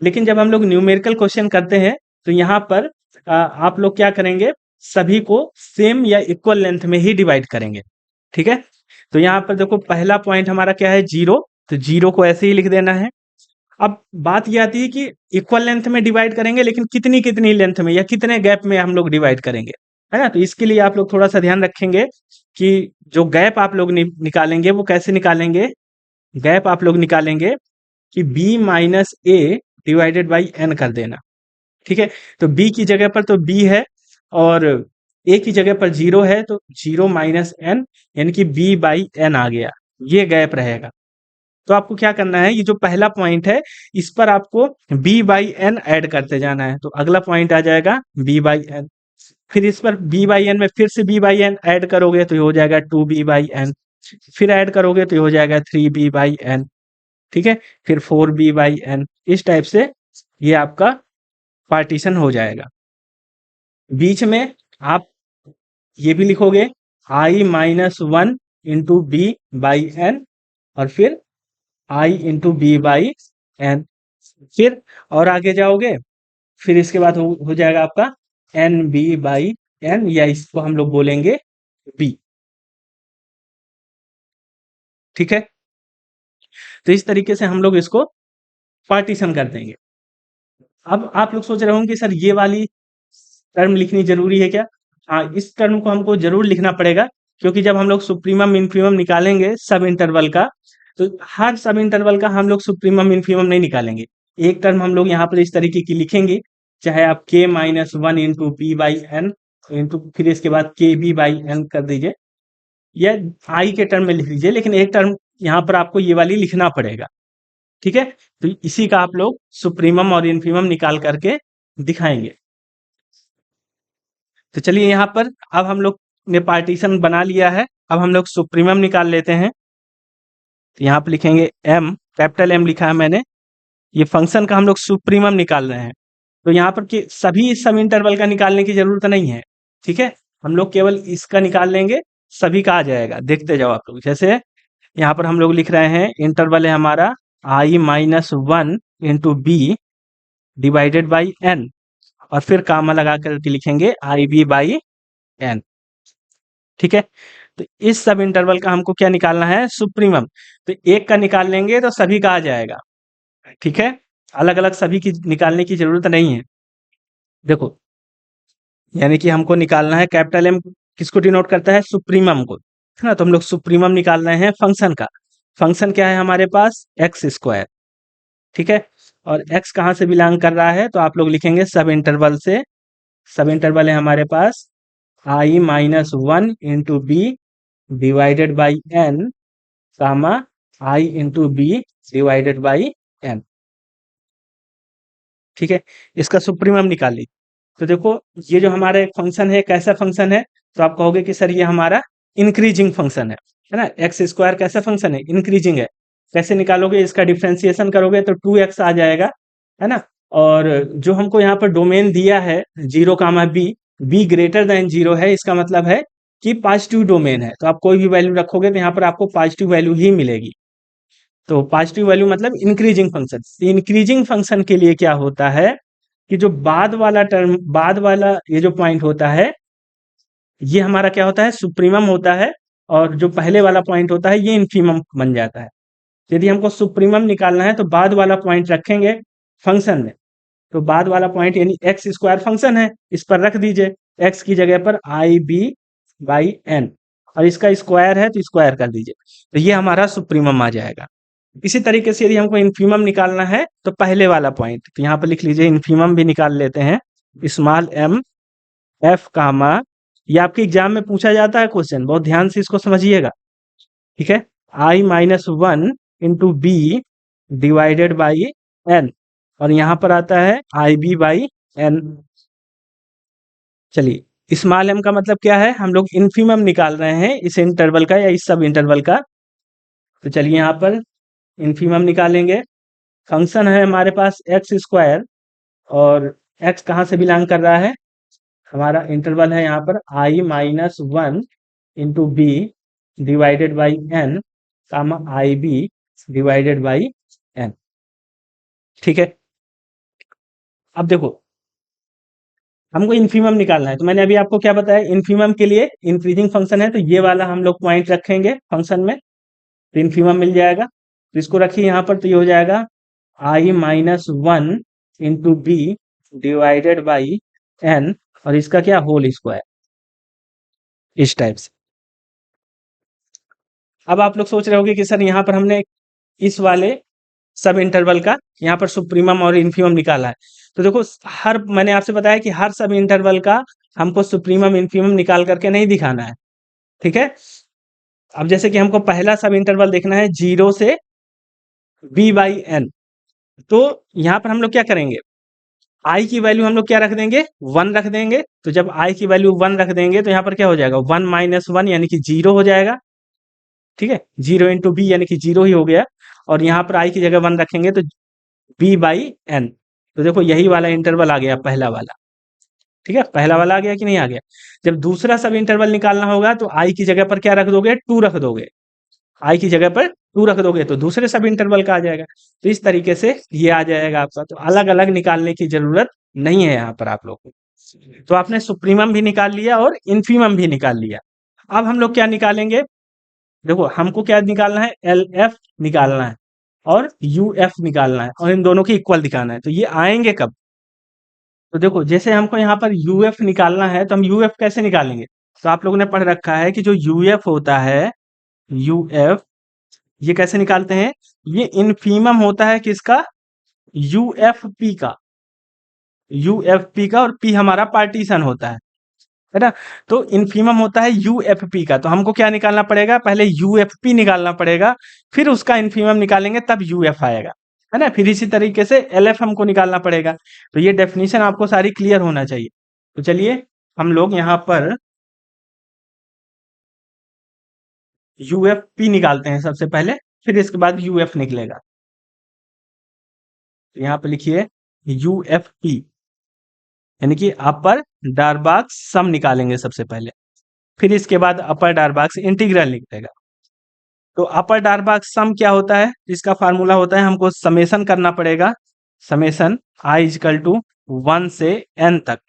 लेकिन जब हम लोग न्यूमेरिकल क्वेश्चन करते हैं तो यहाँ पर आप लोग क्या करेंगे, सभी को सेम या इक्वल लेंथ में ही डिवाइड करेंगे, ठीक है। तो यहाँ पर देखो पहला पॉइंट हमारा क्या है, 0, तो 0 को ऐसे ही लिख देना है। अब बात ये आती है कि इक्वल लेंथ में डिवाइड करेंगे, लेकिन कितनी कितनी लेंथ में या कितने गैप में हम लोग डिवाइड करेंगे, है ना? तो इसके लिए आप लोग थोड़ा सा ध्यान रखेंगे कि जो गैप आप लोग निकालेंगे वो कैसे निकालेंगे। गैप आप लोग निकालेंगे कि b minus A divided by N कर देना। ठीक है, तो b की जगह पर तो b है और a की जगह पर 0 है, तो 0 माइनस एन, यानी कि b बाई एन आ गया, ये गैप रहेगा। तो आपको क्या करना है, ये जो पहला पॉइंट है इस पर आपको b बाई एन ऐड करते जाना है, तो अगला पॉइंट आ जाएगा b बाई एन। फिर इस पर b बाई एन में फिर से b बाई एन ऐड करोगे तो ये हो जाएगा 2b बाई एन। फिर ऐड करोगे तो ये हो जाएगा 3b बाई एन। ठीक है, फिर 4b बाई एन। इस टाइप से ये आपका पार्टीशन हो जाएगा। बीच में आप ये भी लिखोगे i minus one into B by N, और फिर i into B by N. फिर और आगे जाओगे, फिर इसके बाद हो जाएगा आपका एन बी बाई एन, या इसको हम लोग बोलेंगे बी। ठीक है, तो इस तरीके से हम लोग इसको पार्टीशन कर देंगे। अब आप लोग सोच रहे होंगे कि सर ये वाली टर्म लिखनी जरूरी है क्या? हाँ, इस टर्म को हमको जरूर लिखना पड़ेगा, क्योंकि जब हम लोग सुप्रीमम इन्फीमम निकालेंगे सब इंटरवल का, तो हर सब इंटरवल का हम लोग सुप्रीमम इन्फीमम नहीं निकालेंगे। एक टर्म हम लोग यहाँ पर इस तरीके की लिखेंगे, चाहे आप k minus one into P by N into फिर इसके बाद के बी बाई एन कर दीजिए, या आई के टर्म में लिख लीजिए, लेकिन एक टर्म यहाँ पर आपको ये वाली लिखना पड़ेगा। ठीक है, तो इसी का आप लोग सुप्रीमम और इन्फीमम निकाल करके दिखाएंगे। तो चलिए यहाँ पर अब हम लोग ने पार्टीशन बना लिया है, अब हम लोग सुप्रीमम निकाल लेते हैं। तो यहाँ पर लिखेंगे m, कैपिटल M लिखा है मैंने, ये फंक्शन का हम लोग सुप्रीमम निकाल रहे हैं। तो यहाँ पर कि सभी सब इंटरवल का निकालने की जरूरत नहीं है। ठीक है, हम लोग केवल इसका निकाल लेंगे, सभी का आ जाएगा। देखते जाओ आप लोग, जैसे यहाँ पर हम लोग लिख रहे हैं इंटरवल है हमारा i minus one into B divided by N, और फिर कामा लगा करके लिखेंगे आई बी बाई एन। ठीक है, तो इस सब इंटरवल का हमको क्या निकालना है, सुप्रीमम। तो एक का निकाल लेंगे तो सभी का आ जाएगा। ठीक है, अलग अलग सभी की निकालने की जरूरत नहीं है। देखो, यानी कि हमको निकालना है, कैपिटल एम किसको डिनोट करता है, सुप्रीमम को, है ना? तो हम लोग सुप्रीमम निकाल रहे हैं फंक्शन का। फंक्शन क्या है हमारे पास, एक्स स्क्वायर। ठीक है, और एक्स कहाँ से बिलोंग कर रहा है, तो आप लोग लिखेंगे सब इंटरवल से। सब इंटरवल है हमारे पास i minus one into B divided by N, comma i into B divided by N. ठीक है, इसका सुप्रीमम निकाल लीजिए। तो देखो, ये जो हमारा एक फंक्शन है, कैसा फंक्शन है, तो आप कहोगे कि सर ये हमारा इंक्रीजिंग फंक्शन है ना? एक्स स्क्वायर कैसा फंक्शन है, इंक्रीजिंग है। कैसे निकालोगे, इसका डिफ्रेंसिएशन करोगे तो 2x आ जाएगा, है ना? और जो हमको यहाँ पर डोमेन दिया है 0, बी ग्रेटर देन 0 है, इसका मतलब है कि पॉजिटिव डोमेन है। तो आप कोई भी वैल्यू रखोगे तो यहाँ पर आपको पॉजिटिव वैल्यू ही मिलेगी। तो पॉजिटिव वैल्यू मतलब इंक्रीजिंग फंक्शन। इंक्रीजिंग फंक्शन के लिए क्या होता है कि जो बाद वाला टर्म, बाद वाला ये जो पॉइंट होता है, ये हमारा क्या होता है, सुप्रीमम होता है, और जो पहले वाला पॉइंट होता है ये इन्फीमम बन जाता है। यदि हमको सुप्रीमम निकालना है तो बाद वाला पॉइंट रखेंगे फंक्शन में। तो बाद वाला पॉइंट यानी एक्स स्क्वायर फंक्शन है, इस पर रख दीजिए, एक्स की जगह पर आई बी बाई एन, और इसका स्क्वायर है तो स्क्वायर कर दीजिए, तो ये हमारा सुप्रीमम आ जाएगा। इसी तरीके से यदि हमको इन्फीमम निकालना है तो पहले वाला पॉइंट, तो यहाँ पर लिख लीजिए इन्फीमम भी निकाल लेते हैं। स्मॉल एम एफ कामा, ये आपके एग्जाम में पूछा जाता है क्वेश्चन, बहुत ध्यान से इसको समझिएगा। ठीक है, I minus one into B divided by N, और यहाँ पर आता है आई बी बाई एन। चलिए, स्मॉल एम का मतलब क्या है, हम लोग इन्फीमम निकाल रहे हैं इस इंटरवल का या इस सब इंटरवल का। तो चलिए यहाँ पर इन्फीमम निकालेंगे। फंक्शन है हमारे पास एक्स स्क्वायर, और एक्स कहाँ से बिलोंग कर रहा है, हमारा इंटरवल है यहाँ पर i minus one into B divided by N, comma I B divided by N. ठीक है, अब देखो हमको इन्फीमम निकालना है, तो मैंने अभी आपको क्या बताया, इन्फीमम के लिए इंक्रीजिंग फंक्शन है तो ये वाला हम लोग पॉइंट रखेंगे फंक्शन में, तो इन्फीमम मिल जाएगा। तो इसको रखिए यहाँ पर, तो ये हो जाएगा I minus one into B divided by N, और इसका क्या होल स्क्वायर, इस टाइप से। अब आप लोग सोच रहे होंगे कि सर यहाँ पर हमने इस वाले सब इंटरवल का यहाँ पर सुप्रीमम और इन्फीमम निकाला है। तो देखो, हर मैंने आपसे बताया कि हर सब इंटरवल का हमको सुप्रीमम इन्फीमम निकाल करके नहीं दिखाना है, ठीक है। अब जैसे कि हमको पहला सब इंटरवल देखना है 0 से b बाई एन, तो यहाँ पर हम लोग क्या करेंगे, आई की वैल्यू हम लोग क्या रख देंगे, 1 रख देंगे। तो जब आई की वैल्यू 1 रख देंगे तो यहाँ पर क्या हो जाएगा, 1 माइनस 1 यानी कि 0 हो जाएगा, ठीक है। 0 इंटू बी यानी कि 0 ही हो गया, और यहाँ पर आई की जगह 1 रखेंगे तो b बाई एन। तो देखो यही वाला इंटरवल आ गया पहला वाला, ठीक है। पहला वाला आ गया कि नहीं आ गया। जब दूसरा सब इंटरवल निकालना होगा तो आई की जगह पर क्या रख दोगे, 2 रख दोगे। आई की जगह पर 2 रख दोगे तो दूसरे सब इंटरवल का आ जाएगा। तो इस तरीके से ये आ जाएगा आपका। तो अलग अलग निकालने की जरूरत नहीं है यहाँ पर आप लोग को। तो आपने सुप्रीमम भी निकाल लिया और इन्फीमम भी निकाल लिया। अब हम लोग क्या निकालेंगे, देखो हमको क्या निकालना है, एल एफ निकालना है और यू एफ निकालना है, और इन दोनों की इक्वल दिखाना है। तो ये आएंगे कब, तो देखो जैसे हमको यहाँ पर यू एफ निकालना है तो हम यू एफ कैसे निकालेंगे। तो आप लोगों ने पढ़ रखा है कि जो यू एफ होता है, यू एफ, ये कैसे निकालते हैं, ये इनफीमम होता है किसका, यूएफपी का, यूएफपी का, और पी हमारा पार्टीशन होता है ना। तो इनफीमम होता है यूएफपी का, तो हमको क्या निकालना पड़ेगा, पहले यूएफपी निकालना पड़ेगा, फिर उसका इनफीमम निकालेंगे तब यूएफ आएगा, है ना। फिर इसी तरीके से एलएफ हमको निकालना पड़ेगा। तो ये डेफिनेशन आपको सारी क्लियर होना चाहिए। तो चलिए हम लोग यहाँ पर यूएफपी निकालते हैं सबसे पहले, फिर इसके बाद यूएफ निकलेगा। तो यहाँ पे लिखिए यूएफपी, यानी कि अपर डार्बाक सम निकालेंगे सबसे पहले, फिर इसके बाद अपर डार्बाक इंटीग्रल निकलेगा। तो अपर डार्बाक सम क्या होता है, इसका फार्मूला होता है, हमको समेशन करना पड़ेगा, समेशन आई इजकल टू 1 से n तक,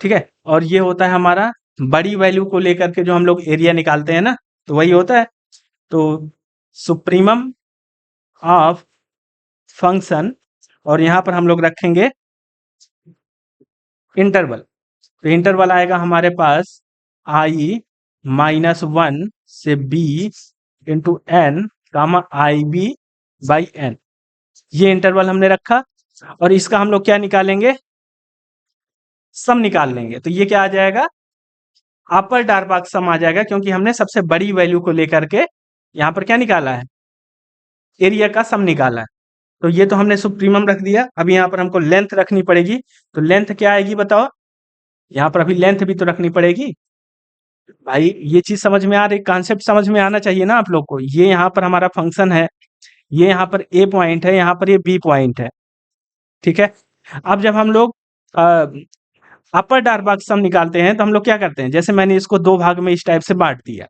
ठीक है। और ये होता है हमारा बड़ी वैल्यू को लेकर के जो हम लोग एरिया निकालते हैं ना, तो वही होता है। तो सुप्रीमम ऑफ फंक्शन, और यहाँ पर हम लोग रखेंगे इंटरवल। तो इंटरवल आएगा हमारे पास आई माइनस 1 से b into N comma I B by N, ये इंटरवल हमने रखा। और इसका हम लोग क्या निकालेंगे, सम निकाल लेंगे। तो ये क्या आ जाएगा, अपर डार्बाक सम आ जाएगा, क्योंकि हमने सबसे बड़ी वैल्यू को लेकर के यहाँ पर क्या निकाला है, एरिया का सम निकाला है। तो ये तो हमने सुप्रीमम रख दिया। अब यहाँ पर हमको लेंथ रखनी पड़ेगी। तो लेंथ क्या आएगी बताओ, यहाँ पर अभी लेंथ भी तो रखनी पड़ेगी भाई। ये चीज समझ में आ रही, कॉन्सेप्ट समझ में आना चाहिए ना आप लोग को। ये यहाँ पर हमारा फंक्शन है, ये यहाँ पर ए पॉइंट है, यहाँ पर ये बी पॉइंट है, ठीक है। अब जब हम लोग अपर डार्बाक सम निकालते हैं तो हम लोग क्या करते हैं, जैसे मैंने इसको दो भाग में इस टाइप से बांट दिया,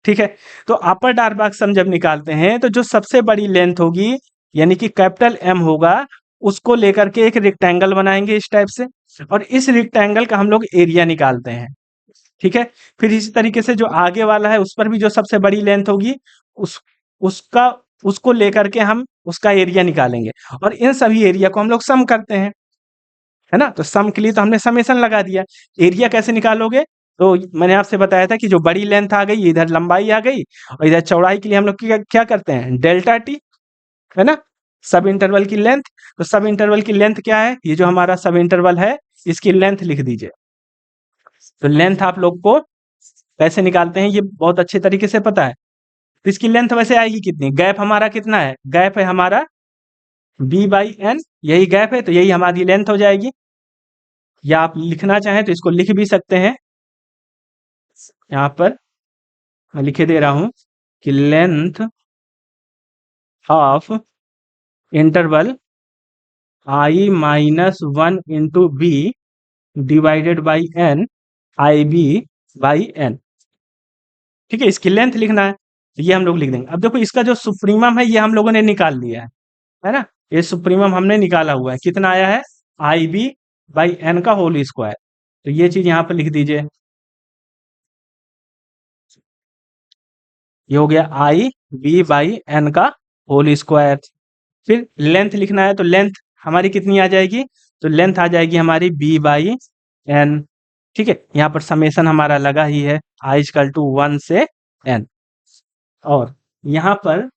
ठीक है। तो अपर डार्बाक सम जब निकालते हैं तो जो सबसे बड़ी लेंथ होगी, यानी कि कैपिटल एम होगा, उसको लेकर के एक रेक्टेंगल बनाएंगे इस टाइप से, और इस रेक्टेंगल का हम लोग एरिया निकालते हैं, ठीक है। फिर इसी तरीके से जो आगे वाला है उस पर भी जो सबसे बड़ी लेंथ होगी, उस उसका उसको लेकर के हम उसका एरिया निकालेंगे, और इन सभी एरिया को हम लोग सम करते हैं, है ना। तो सम के लिए तो हमने समेशन लगा दिया। एरिया कैसे निकालोगे, तो मैंने आपसे बताया था कि जो बड़ी लेंथ आ गई, इधर लंबाई आ गई, और इधर चौड़ाई के लिए हम लोग क्या क्या करते हैं, डेल्टा टी, है ना। सब इंटरवल की लेंथ, तो सब इंटरवल की लेंथ क्या है, ये जो हमारा सब इंटरवल है इसकी लेंथ लिख दीजिए। तो लेंथ आप लोग को कैसे निकालते हैं ये बहुत अच्छे तरीके से पता है। तो इसकी लेंथ वैसे आएगी कितनी, गैप हमारा कितना है, गैप है हमारा b बाई एन, यही गैप है, तो यही हमारी लेंथ हो जाएगी। या आप लिखना चाहें तो इसको लिख भी सकते हैं, यहाँ पर मैं लिखे दे रहा हूं कि length of interval I minus 1 into B divided by N I B by N, ठीक है। इसकी लेंथ लिखना है तो ये हम लोग लिख देंगे। अब देखो इसका जो सुप्रीमम है ये हम लोगों ने निकाल लिया है ना। ये सुप्रीमम हमने निकाला हुआ है, कितना आया है, आई बी बाई एन का होल स्क्वायर। तो ये चीज यहाँ पर लिख दीजिए, ये हो गया आई बी बाई एन का होल स्क्वायर। फिर लेंथ लिखना है तो लेंथ हमारी कितनी आ जाएगी, तो लेंथ आ जाएगी हमारी बी बाई एन। ठीक है, यहाँ पर समेसन हमारा लगा ही है, आई इक्वल टू 1 से एन। और यहाँ पर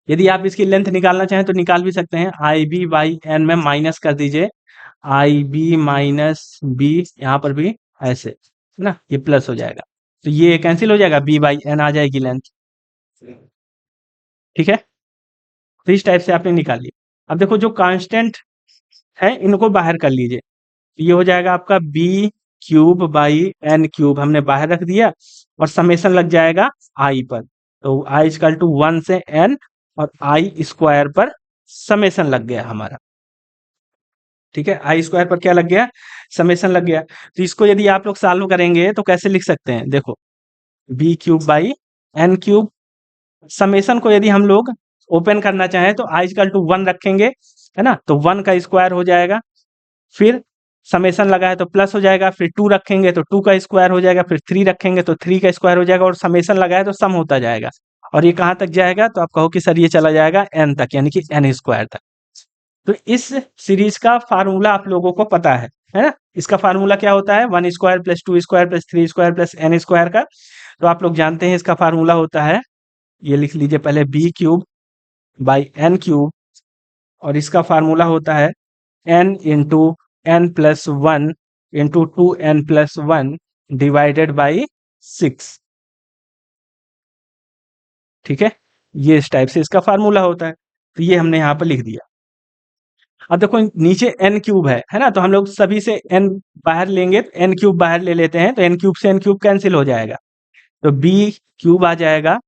यदि आप इसकी लेंथ निकालना चाहें तो निकाल भी सकते हैं, आई बी बाई एन में माइनस कर दीजिए, आई बी माइनस बी, यहाँ पर भी ऐसे है ना, ये प्लस हो जाएगा, तो ये कैंसिल हो जाएगा, बी बाई एन आ जाएगी लेंथ। ठीक है, तो इस टाइप से आपने निकाल लिया। अब देखो जो कांस्टेंट है इनको बाहर कर लीजिए, तो ये हो जाएगा आपका B cube by N cube, हमने बाहर रख दिया, और समेसन लग जाएगा आई पर, तो आई इक्वल टू 1 से एन, और आई स्क्वायर पर समेसन लग गया हमारा। ठीक है, आई स्क्वायर पर क्या लग गया, समेसन लग गया। तो इसको यदि आप लोग सॉल्व करेंगे तो कैसे लिख सकते हैं, देखो B cube by N cube, summation को यदि हम लोग ओपन करना चाहें तो आई इक्वल टू 1 रखेंगे, है ना, तो 1 का स्क्वायर हो जाएगा, फिर समेसन लगा है तो प्लस हो जाएगा, फिर 2 रखेंगे तो 2 का स्क्वायर हो जाएगा, फिर 3 रखेंगे तो 3 का स्क्वायर हो जाएगा, और समेसन लगा है तो सम होता जाएगा, और ये कहाँ तक जाएगा, तो आप कहो कि सर ये चला जाएगा एन तक, यानी कि एन स्क्वायर तक। तो इस सीरीज का फार्मूला आप लोगों को पता है ना, इसका फार्मूला क्या होता है, 1 square plus 2 square plus 3 square plus N square का, तो आप लोग जानते हैं इसका फार्मूला होता है, ये लिख लीजिए पहले, B cube by N cube, और इसका फार्मूला होता है n into N plus 1 into 2n plus 1 divided by 6। ठीक है, ये इस टाइप से इसका फार्मूला होता है, तो ये हमने यहाँ पर लिख दिया। अब देखो नीचे n क्यूब है ना, तो हम लोग सभी से n बाहर लेंगे तो n क्यूब बाहर ले लेते हैं, तो n क्यूब से n क्यूब कैंसिल हो जाएगा, तो b क्यूब आ जाएगा,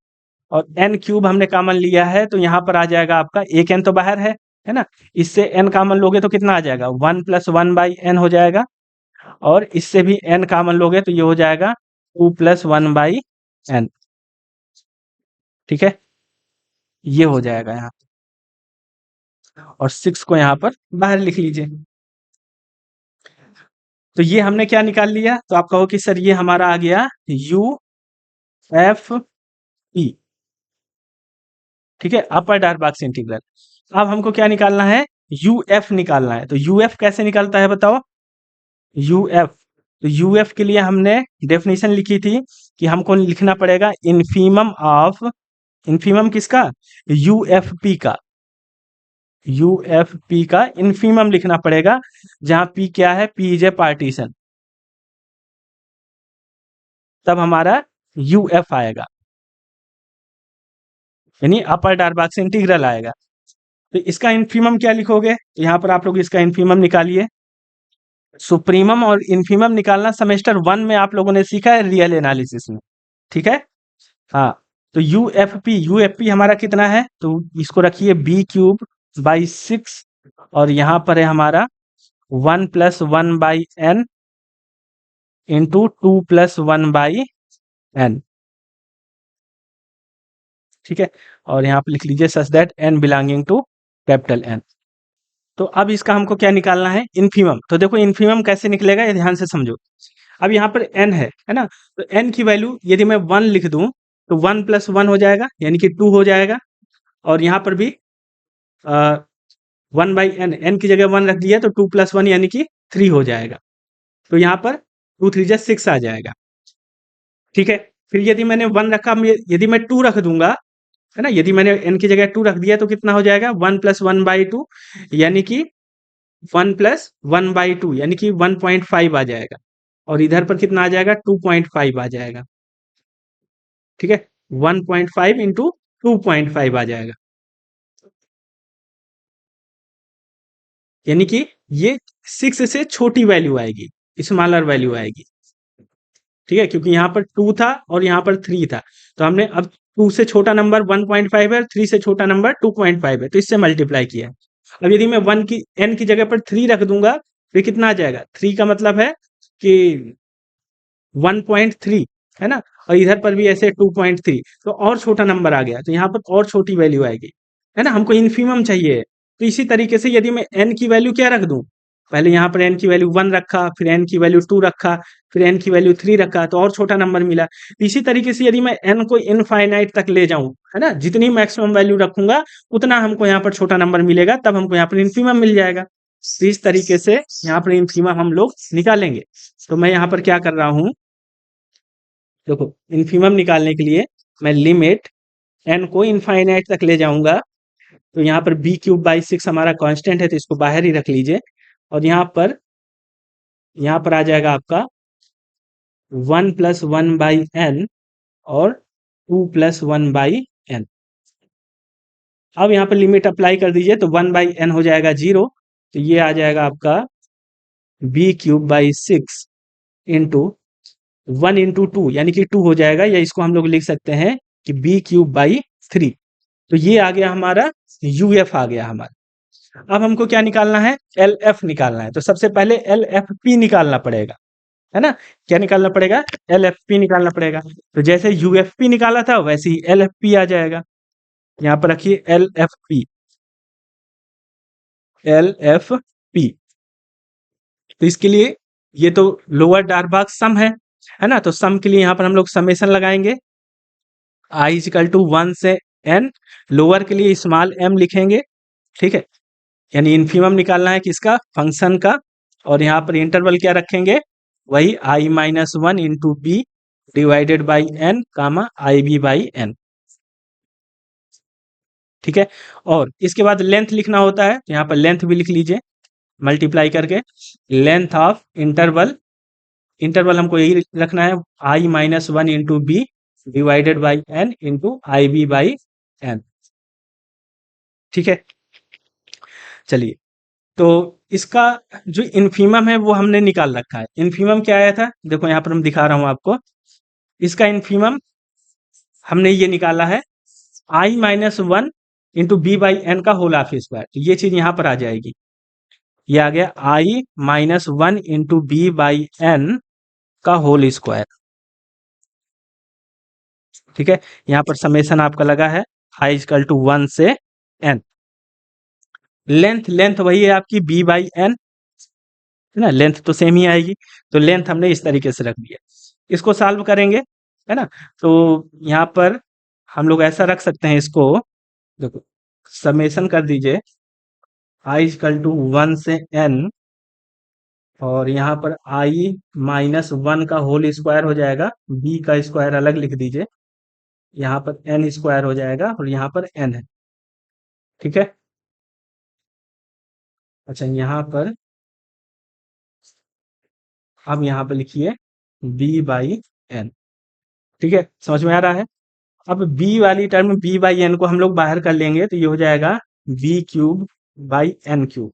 और n क्यूब हमने कॉमन लिया है तो यहाँ पर आ जाएगा आपका, एक n तो बाहर है ना, इससे n कॉमन लोगे तो कितना आ जाएगा, 1 प्लस 1 बाई एन हो जाएगा, और इससे भी n कॉमन लोगे तो ये हो जाएगा 2 प्लस 1 बाई एन। ठीक है, ये हो जाएगा यहाँ, और 6 को यहाँ पर बाहर लिख लीजिए। तो ये हमने क्या निकाल लिया, तो आप कहो कि सर ये हमारा आ गया यू एफ ई। ठीक है, अपर डायरेक्ट इंटीग्रल। अब हमको क्या निकालना है, यू एफ निकालना है, तो यू एफ कैसे निकालता है बताओ, यू एफ, तो यू एफ के लिए हमने डेफिनेशन लिखी थी कि हमको लिखना पड़ेगा इन्फीमम ऑफ, इन्फीमम किसका, यू एफ पी का, यू एफ पी का इन्फीमम लिखना पड़ेगा, जहां पी क्या है, पी इज ए पार्टीशन, तब हमारा यू एफ आएगा, यानी अपर डायरेक्ट इंटीग्रल आएगा। तो इसका इन्फीमम क्या लिखोगे, तो यहाँ पर आप लोग इसका इन्फीमम निकालिए। सुप्रीमम और इन्फीमम निकालना सेमेस्टर 1 में आप लोगों ने सीखा है रियल एनालिसिस में। ठीक है, हाँ, तो यू एफ पी हमारा कितना है, तो इसको रखिए बी क्यूब बाई 6, और यहाँ पर है हमारा 1 plus 1 by N into 2 plus 1 by N. ठीक है, और यहाँ पे लिख लीजिए such that N belonging to capital N. तो अब इसका हमको क्या निकालना है, इन्फीमम। तो देखो इन्फीमम कैसे निकलेगा, ये ध्यान से समझो। अब यहाँ पर n है ना, तो n की वैल्यू यदि मैं 1 लिख दूं तो 1 प्लस 1 हो जाएगा, यानी कि 2 हो जाएगा, और यहाँ पर भी 1 बाई एन, एन की जगह 1 रख दिया तो 2 प्लस 1 यानी कि 3 हो जाएगा, तो यहाँ पर 2 3 जा 6 आ जाएगा। ठीक है, फिर यदि मैंने 1 रखा, यदि मैं 2 रख दूंगा, है ना, यदि मैंने n की जगह 2 रख दिया तो कितना हो जाएगा, 1 प्लस 1 बाई 2, यानी कि 1 प्लस 1 बाई 2, यानी कि 1.5 आ जाएगा, और इधर पर कितना आ जाएगा, 2.5 आ जाएगा। ठीक है, 1.5 इंटू 2.5 आ जाएगा, यानी कि ये 6 से छोटी वैल्यू आएगी, स्मॉलर वैल्यू आएगी। ठीक है, क्योंकि यहाँ पर 2 था और यहाँ पर 3 था, तो हमने अब 2 से छोटा नंबर 1.5 है, 3 से छोटा नंबर 2.5 है, तो इससे मल्टीप्लाई किया है। अब यदि मैं 1 की n की जगह पर 3 रख दूंगा तो कितना आ जाएगा, 3 का मतलब है कि 1.3, है ना, और इधर पर भी ऐसे 2.3, तो और छोटा नंबर आ गया, तो यहाँ पर और छोटी वैल्यू आएगी, है ना, हमको इन्फीमम चाहिए। तो इसी तरीके से यदि मैं n की वैल्यू क्या रख दूं, पहले यहाँ पर n की वैल्यू 1 रखा, फिर n की वैल्यू 2 रखा, फिर n की वैल्यू 3 रखा, तो और छोटा नंबर मिला। इसी तरीके से यदि मैं n को इनफाइनाइट तक ले जाऊं, है ना, जितनी मैक्सिमम वैल्यू रखूंगा उतना हमको यहाँ पर छोटा नंबर मिलेगा, तब हमको यहाँ पर इन्फीमम मिल जाएगा। तो इस तरीके से यहाँ पर इन्फीमम हम लोग निकालेंगे। तो मैं यहाँ पर क्या कर रहा हूँ, देखो इन्फीमम निकालने के लिए मैं लिमिट n को इनफाइनाइट तक ले जाऊंगा। तो यहाँ पर b³/6 हमारा कांस्टेंट है, तो इसको बाहर ही रख लीजिए। और यहाँ पर आ जाएगा आपका 1 + 1/n और 2 + 1/n। अब यहाँ पर लिमिट अप्लाई कर दीजिए, तो 1/n हो जाएगा 0। तो ये आ जाएगा आपका b³/6 इंटू 1 इंटू 2 यानी कि 2 हो जाएगा, या इसको हम लोग लिख सकते हैं कि b³/3। तो ये आ गया हमारा यूएफ आ गया हमारा। अब हमको क्या निकालना है, एलएफ निकालना है। तो सबसे पहले एलएफपी निकालना पड़ेगा, है ना। क्या निकालना पड़ेगा, एलएफपी निकालना पड़ेगा। तो जैसे यूएफपी निकाला था वैसे ही एलएफपी आ जाएगा। यहाँ पर रखिए एलएफपी, एलएफपी। तो इसके लिए ये तो लोअर डार्बाग सम है ना। तो सम के लिए यहाँ पर हम लोग समेशन लगाएंगे, i = 1 से n। लोअर के लिए स्मॉल m लिखेंगे, ठीक है। यानी इन्फीमम निकालना है किसका, फंक्शन का। और यहाँ पर इंटरवल क्या रखेंगे, वही i-1 into B divided by n comma IB/n, ठीक है। और इसके बाद लेंथ लिखना होता है, तो यहाँ पर लेंथ भी लिख लीजिए मल्टीप्लाई करके। लेंथ ऑफ इंटरवल, इंटरवल हमको यही रखना है, i-1 into B divided by n into IB/n, ठीक है। चलिए, तो इसका जो इन्फीमम है वो हमने निकाल रखा है। इन्फीमम क्या आया था, देखो यहाँ पर हम दिखा रहा हूँ आपको। इसका इन्फीमम हमने ये निकाला है i-1 इंटू b/n का होल ऑफ स्क्वायर। तो ये चीज यहाँ पर आ जाएगी, ये आ गया i-1 इंटू b/n का होल स्क्वायर, ठीक है। यहाँ पर समेशन आपका लगा है i = 1 से n। लेंथ, लेंथ वही है आपकी b/n, है ना, लेंथ तो सेम ही आएगी। तो लेंथ हमने इस तरीके से रख दिया। इसको सॉल्व करेंगे, है ना। तो यहाँ पर हम लोग ऐसा रख सकते हैं इसको, देखो समेशन कर दीजिए i = 1 से n, और यहाँ पर i-1 का होल स्क्वायर हो जाएगा, b का स्क्वायर अलग लिख दीजिए, यहाँ पर n स्क्वायर हो जाएगा और यहाँ पर n है, ठीक है। अच्छा, यहाँ पर अब यहाँ पर लिखिए b/n, ठीक है, समझ में आ रहा है। अब b वाली टर्म b/n को हम लोग बाहर कर लेंगे, तो ये हो जाएगा b³/n³,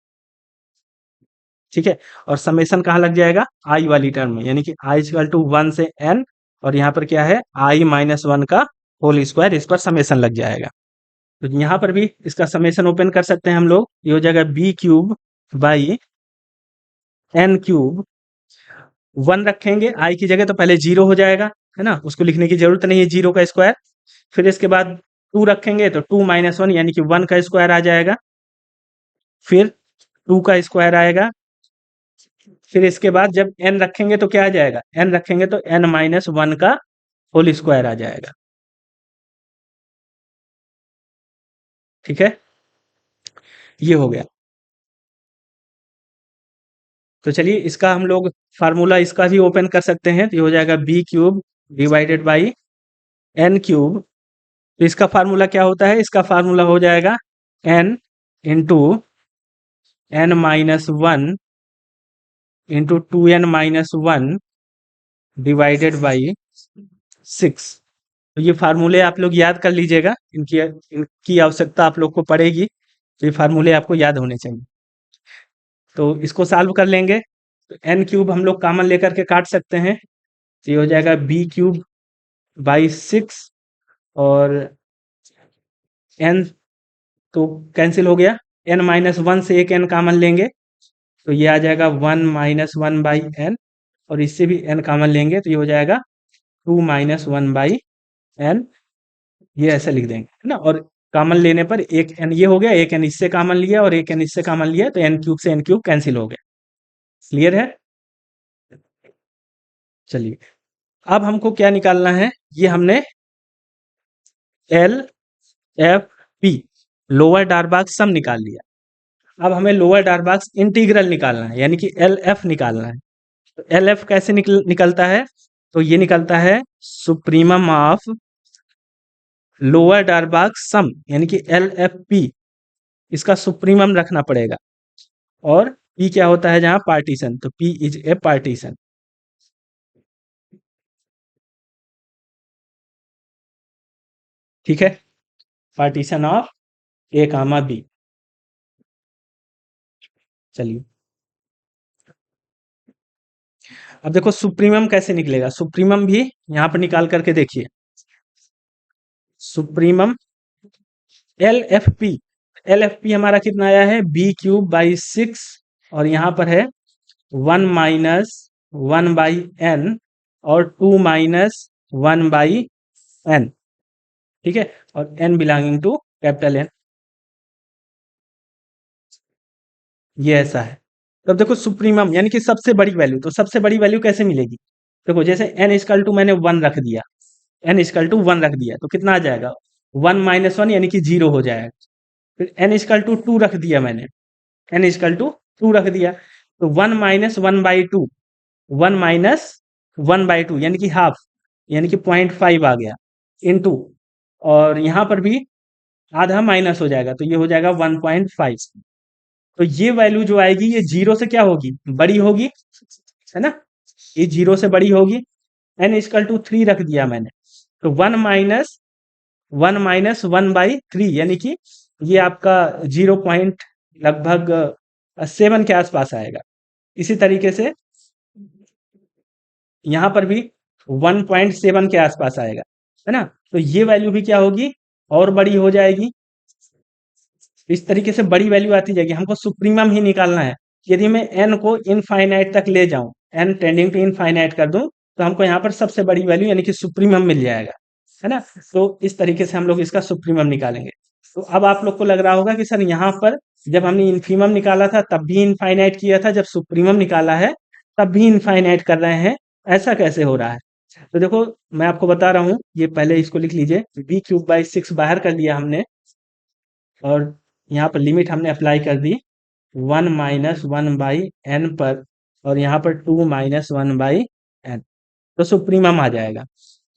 ठीक है। और समेशन कहाँ लग जाएगा, i वाली टर्म में, यानी कि i = 1 से n, और यहाँ पर क्या है i-1 का होल स्क्वायर, इस पर समेशन लग जाएगा। तो यहाँ पर भी इसका समेशन ओपन कर सकते हैं हम लोग, ये हो जाएगा b³/n³। 1 रखेंगे i की जगह तो पहले 0 हो जाएगा, है ना, उसको लिखने की जरूरत नहीं है, 0 का स्क्वायर। फिर इसके बाद 2 रखेंगे तो 2 - 1 यानी कि 1 का स्क्वायर आ जाएगा। फिर 2 का स्क्वायर आएगा। फिर इसके बाद जब n रखेंगे तो क्या आ जाएगा, n रखेंगे तो n-1 का होल स्क्वायर आ जाएगा, ठीक है। ये हो गया। तो चलिए इसका हम लोग फार्मूला इसका भी ओपन कर सकते हैं, तो ये हो जाएगा b³ डिवाइडेड बाई n³। तो इसका फार्मूला क्या होता है, इसका फार्मूला हो जाएगा n into n-1 into 2n-1 divided by 6। तो ये फार्मूले आप लोग याद कर लीजिएगा, इनकी आवश्यकता आप लोग को पड़ेगी, तो ये फार्मूले आपको याद होने चाहिए। तो इसको सॉल्व कर लेंगे, तो n³ हम लोग कॉमन लेकर के काट सकते हैं, तो ये हो जाएगा b³/6, और n तो कैंसिल हो गया, n-1 से एक n कॉमन लेंगे तो ये आ जाएगा 1 - 1/n, और इससे भी n कॉमन लेंगे तो ये हो जाएगा 2 - 1/n। ये ऐसे लिख देंगे, है ना। और कॉमन लेने पर एक n ये हो गया, एक n इससे कॉमन लिया और एक n इससे कॉमन लिया, तो n³ से n³ कैंसिल हो गया। क्लियर है? चलिए, अब हमको क्या निकालना है, ये हमने एल एफ पी लोअर डारबाग सम निकाल लिया। अब हमें लोअर डारबाग इंटीग्रल निकालना है, यानी कि एल एफ निकालना है। तो एल एफ कैसे निकलता है? तो ये निकलता है सुप्रीमम ऑफ लोअर डारबाग सम, यानी कि एल एफ पी, इसका सुप्रीमम रखना पड़ेगा। और पी क्या होता है जहां? पार्टीशन, तो पी इज ए पार्टीशन। ठीक है, partition of A comma B. चलिए, अब देखो सुप्रीमम कैसे निकलेगा, सुप्रीमम भी यहां पर निकाल करके देखिए। Supremum L F P, L F P हमारा कितना आया है? बी क्यूब बाई 6, और यहाँ पर है 1 - 1/n और 2 - 1/n। ठीक है, और n belonging to capital N, ये ऐसा है। तो अब देखो सुप्रीमम यानी कि सबसे बड़ी वैल्यू, तो सबसे बड़ी वैल्यू कैसे मिलेगी? देखो जैसे n इक्वल टू मैंने 1 रख दिया, n इक्वल टू 1 रख दिया, तो कितना आ जाएगा? 1 - 1 यानी कि 0 हो जाएगा। फिर n इक्वल टू 2 रख दिया मैंने, n इक्वल टू 2 रख दिया, तो 1 - 1/2, 1 - 1/2 यानी कि हाफ, यानी कि 0.5 आ गया, इनटू, और यहाँ पर भी आधा माइनस हो जाएगा, तो ये हो जाएगा 1.5। तो ये वैल्यू जो आएगी ये 0 से क्या होगी? बड़ी होगी, है ना? ये 0 से बड़ी होगी। n इक्वल टू 3 रख दिया मैंने, तो 1 - 1/3 यानी कि ये आपका 0 पॉइंट लगभग 7 के आसपास आएगा। इसी तरीके से यहाँ पर भी 1.7 के आसपास आएगा, है ना? तो ये वैल्यू भी क्या होगी? और बड़ी हो जाएगी। इस तरीके से बड़ी वैल्यू आती जाएगी। हमको सुप्रीमम ही निकालना है। यदि मैं n को इनफाइनाइट तक ले जाऊं, n टेंडिंग टू इनफाइनाइट कर दूं, तो हमको यहाँ पर सबसे बड़ी वैल्यू यानी कि सुप्रीमम मिल जाएगा, है ना? तो इस तरीके से हम लोग इसका सुप्रीमम निकालेंगे। तो अब आप लोग को लग रहा होगा कि सर यहाँ पर जब हमने इन्फीमम निकाला था तब भी इनफाइनाइट किया था, जब सुप्रीमम निकाला है तब भी इनफाइनाइट कर रहे हैं, ऐसा कैसे हो रहा है? तो देखो मैं आपको बता रहा हूँ, ये पहले इसको लिख लीजिए, b³ बाई 6 बाहर कर लिया हमने, और यहाँ पर लिमिट हमने अप्लाई कर दी 1 - 1/n पर, और यहाँ पर 2 - 1/n, तो सुप्रीमम आ जाएगा।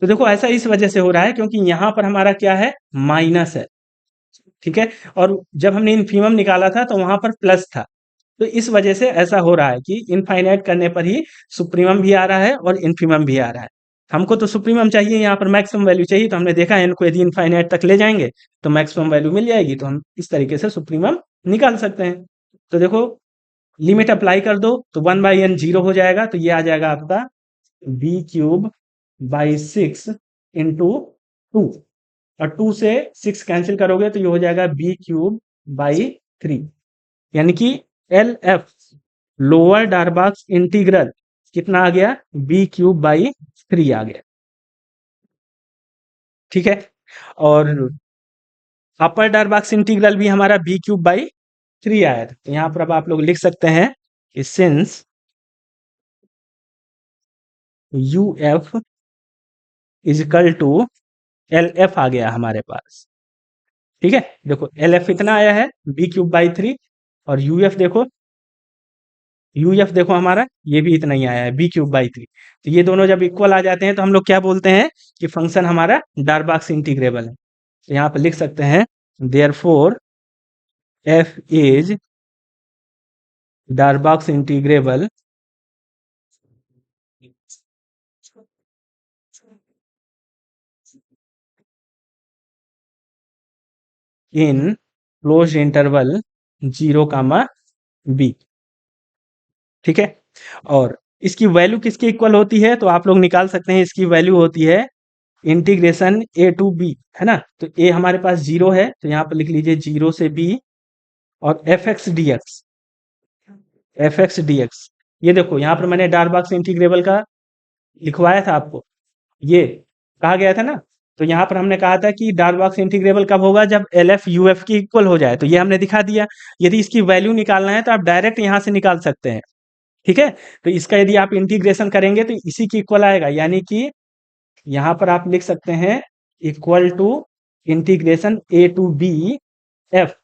तो देखो ऐसा इस वजह से हो रहा है क्योंकि यहाँ पर हमारा क्या है? माइनस है। ठीक है, और जब हमने इन्फीमम निकाला था तो वहां पर प्लस था, तो इस वजह से ऐसा हो रहा है कि इनफाइनाइट करने पर ही सुप्रीमम भी आ रहा है और इन्फीमम भी आ रहा है। हमको तो सुप्रीमम चाहिए, यहाँ पर मैक्सिमम वैल्यू चाहिए, तो हमने देखा है इनको यदि इनफाइनाइट तक ले जाएंगे तो मैक्सिमम वैल्यू मिल जाएगी, तो हम इस तरीके से सुप्रीमम निकाल सकते हैं। तो देखो लिमिट अप्लाई कर दो तो 1/n 0 हो जाएगा, तो ये आ जाएगा आपका b³ बाई 6 इंटू 2, और 2 से 6 कैंसिल करोगे तो ये हो जाएगा b³ बाई 3, यानी कि एल एफ लोअर डारबाक्स इंटीग्रल कितना आ गया? b³ बाई 3 आ गया। ठीक है, और अपर डारबाक्स इंटीग्रल भी हमारा b³ बाई 3 आया था, तो यहां पर अब आप लोग लिख सकते हैं कि since U F equal to L F आ गया हमारे पास। ठीक है, देखो एल एफ इतना आया है b³बाई 3, और यू एफ देखो, यू एफ देखो हमारा ये भी इतना ही आया है b³बाई 3। तो ये दोनों जब इक्वल आ जाते हैं तो हम लोग क्या बोलते हैं कि फंक्शन हमारा डारबाक्स इंटीग्रेबल है। तो यहाँ पर लिख सकते हैं therefore F is Darboux integrable in close interval 0, b। ठीक है, और इसकी वैल्यू किसके इक्वल होती है? तो आप लोग निकाल सकते हैं, इसकी वैल्यू होती है इंटीग्रेशन a to b, है ना? तो a हमारे पास 0 है, तो यहाँ पर लिख लीजिए 0 से b, और एफ एक्स डी एक्स, ये देखो यहाँ पर मैंने डारबॉक्स इंटीग्रेबल का लिखवाया था आपको, ये कहा गया था ना? तो यहाँ पर हमने कहा था कि डारबॉक्स इंटीग्रेबल कब होगा? जब एल एफ यू एफ की इक्वल हो जाए, तो ये हमने दिखा दिया। यदि इसकी वैल्यू निकालना है तो आप डायरेक्ट यहाँ से निकाल सकते हैं, ठीक है। तो इसका यदि आप इंटीग्रेशन करेंगे तो इसी की इक्वल आएगा, यानी कि यहां पर आप लिख सकते हैं equal to integration A to B F.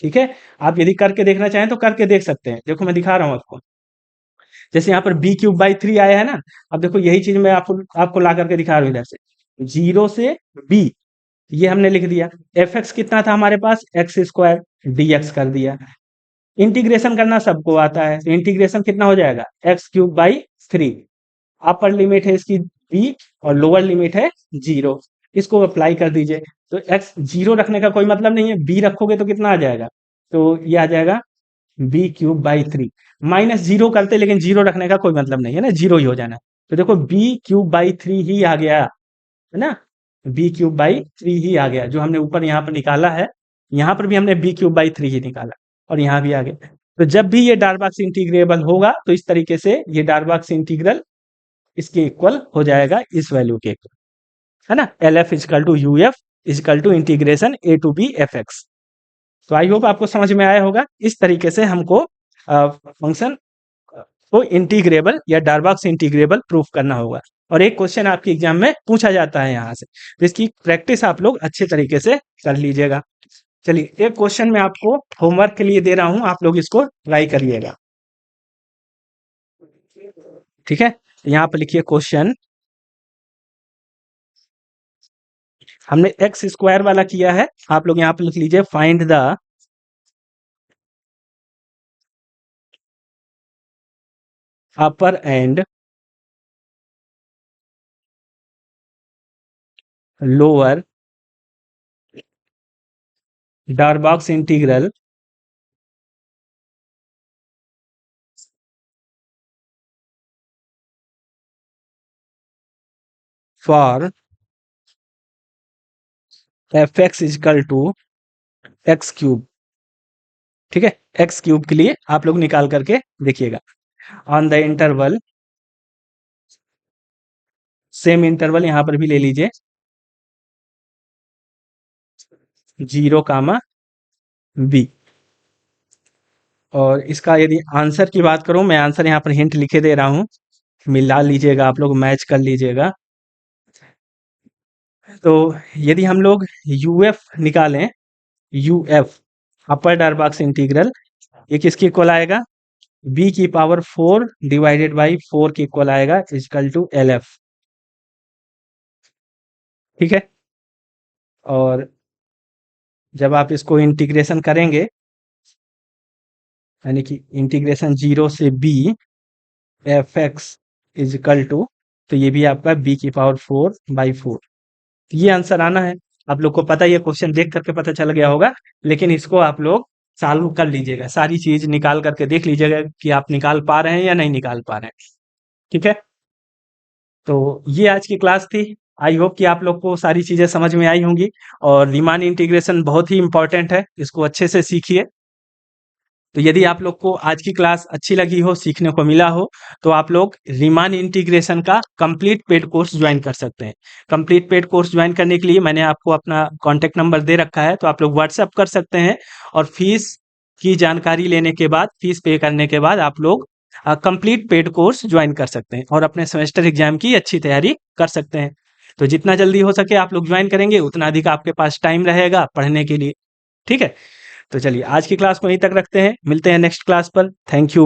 ठीक है। आप यदि करके देखना चाहें तो करके देख सकते हैं, देखो मैं दिखा रहा हूं आपको। जैसे यहाँ पर बी क्यूब बाई 3 आया है ना, अब देखो यही चीज मैं आपको ला करके दिखा रहा हूँ इधर से, 0 से बी ये हमने लिख दिया। एफ एक्स कितना था हमारे पास, एक्स स्क्वायर, डी एक्स कर दिया। इंटीग्रेशन करना सबको आता है, तो इंटीग्रेशन कितना हो जाएगा, x cube by 3। Upper limit है इसकी बी और लोअर लिमिट है 0। इसको अप्लाई कर दीजिए। तो एक्स 0 रखने का कोई मतलब नहीं है, बी रखोगे तो कितना आ जाएगा, तो ये आ जाएगा बी क्यूब बाई 3। -0 करते, लेकिन 0 रखने का कोई मतलब नहीं है ना, 0 ही हो जाना। तो देखो बी क्यूब बाई 3 ही आ गया, है ना। बी क्यूब बाई 3 ही आ गया, जो हमने ऊपर यहाँ पर निकाला है। यहाँ पर भी हमने बी क्यूब बाई 3 ही निकाला, और यहाँ भी आ गया। तो जब भी ये डार्बॉक्स इंटीग्रेबल होगा तो इस तरीके से ये डार्बॉक्स इंटीग्रल इसके इक्वल हो जाएगा, इस वैल्यू के इक्वल, है ना। L F equal to U F equal to integration A to B F X. तो आई होप आपको समझ में आया होगा। इस तरीके से हमको फंक्शन को इंटीग्रेबल या डार्बॉक्स इंटीग्रेबल प्रूफ करना होगा, और एक क्वेश्चन आपके एग्जाम में पूछा जाता है यहाँ से, तो इसकी प्रैक्टिस आप लोग अच्छे तरीके से कर लीजिएगा। चलिए एक क्वेश्चन मैं आपको होमवर्क के लिए दे रहा हूं, आप लोग इसको ट्राई करिएगा। ठीक है, यहाँ पर लिखिए क्वेश्चन, हमने एक्स स्क्वायर वाला किया है, आप लोग यहाँ पर लिख लीजिए find the upper and lower Darboux integral for F X equal to X cube. ठीक है, एक्स क्यूब के लिए आप लोग निकाल करके देखिएगा। On the interval, same interval यहां पर भी ले लीजिए, 0 कामा बी। और इसका यदि आंसर की बात करूं, मैं आंसर यहाँ पर हिंट लिखे दे रहा हूं, मिला लीजिएगा, आप लोग मैच कर लीजिएगा। तो यदि हम लोग यू एफ निकालें, यू एफ अपर डार्बॉक्स इंटीग्रल, ये किसकी इक्वल आएगा, बी की पावर 4 डिवाइडेड बाई 4 की इक्वल आएगा, इजकल टू एल एफ। ठीक है। और जब आप इसको इंटीग्रेशन करेंगे, यानी कि इंटीग्रेशन 0 से B F X equal to, तो ये भी आपका बी की पावर 4/4, ये आंसर आना है। आप लोग को पता, ये क्वेश्चन देख करके पता चल गया होगा, लेकिन इसको आप लोग चालू कर लीजिएगा, सारी चीज निकाल करके देख लीजिएगा कि आप निकाल पा रहे हैं या नहीं निकाल पा रहे हैं। ठीक है। तो ये आज की क्लास थी। आई होप कि आप लोग को सारी चीजें समझ में आई होंगी, और रीमान इंटीग्रेशन बहुत ही इंपॉर्टेंट है, इसको अच्छे से सीखिए। तो यदि आप लोग को आज की क्लास अच्छी लगी हो, सीखने को मिला हो, तो आप लोग रीमान इंटीग्रेशन का कंप्लीट पेड कोर्स ज्वाइन कर सकते हैं। कंप्लीट पेड कोर्स ज्वाइन करने के लिए मैंने आपको अपना कॉन्टैक्ट नंबर दे रखा है, तो आप लोग व्हाट्सएप कर सकते हैं, और फीस की जानकारी लेने के बाद, फीस पे करने के बाद आप लोग कंप्लीट पेड कोर्स ज्वाइन कर सकते हैं, और अपने सेमेस्टर एग्जाम की अच्छी तैयारी कर सकते हैं। तो जितना जल्दी हो सके आप लोग ज्वाइन करेंगे, उतना अधिक आपके पास टाइम रहेगा पढ़ने के लिए। ठीक है। तो चलिए आज की क्लास को यहीं तक रखते हैं, मिलते हैं नेक्स्ट क्लास पर। Thank you.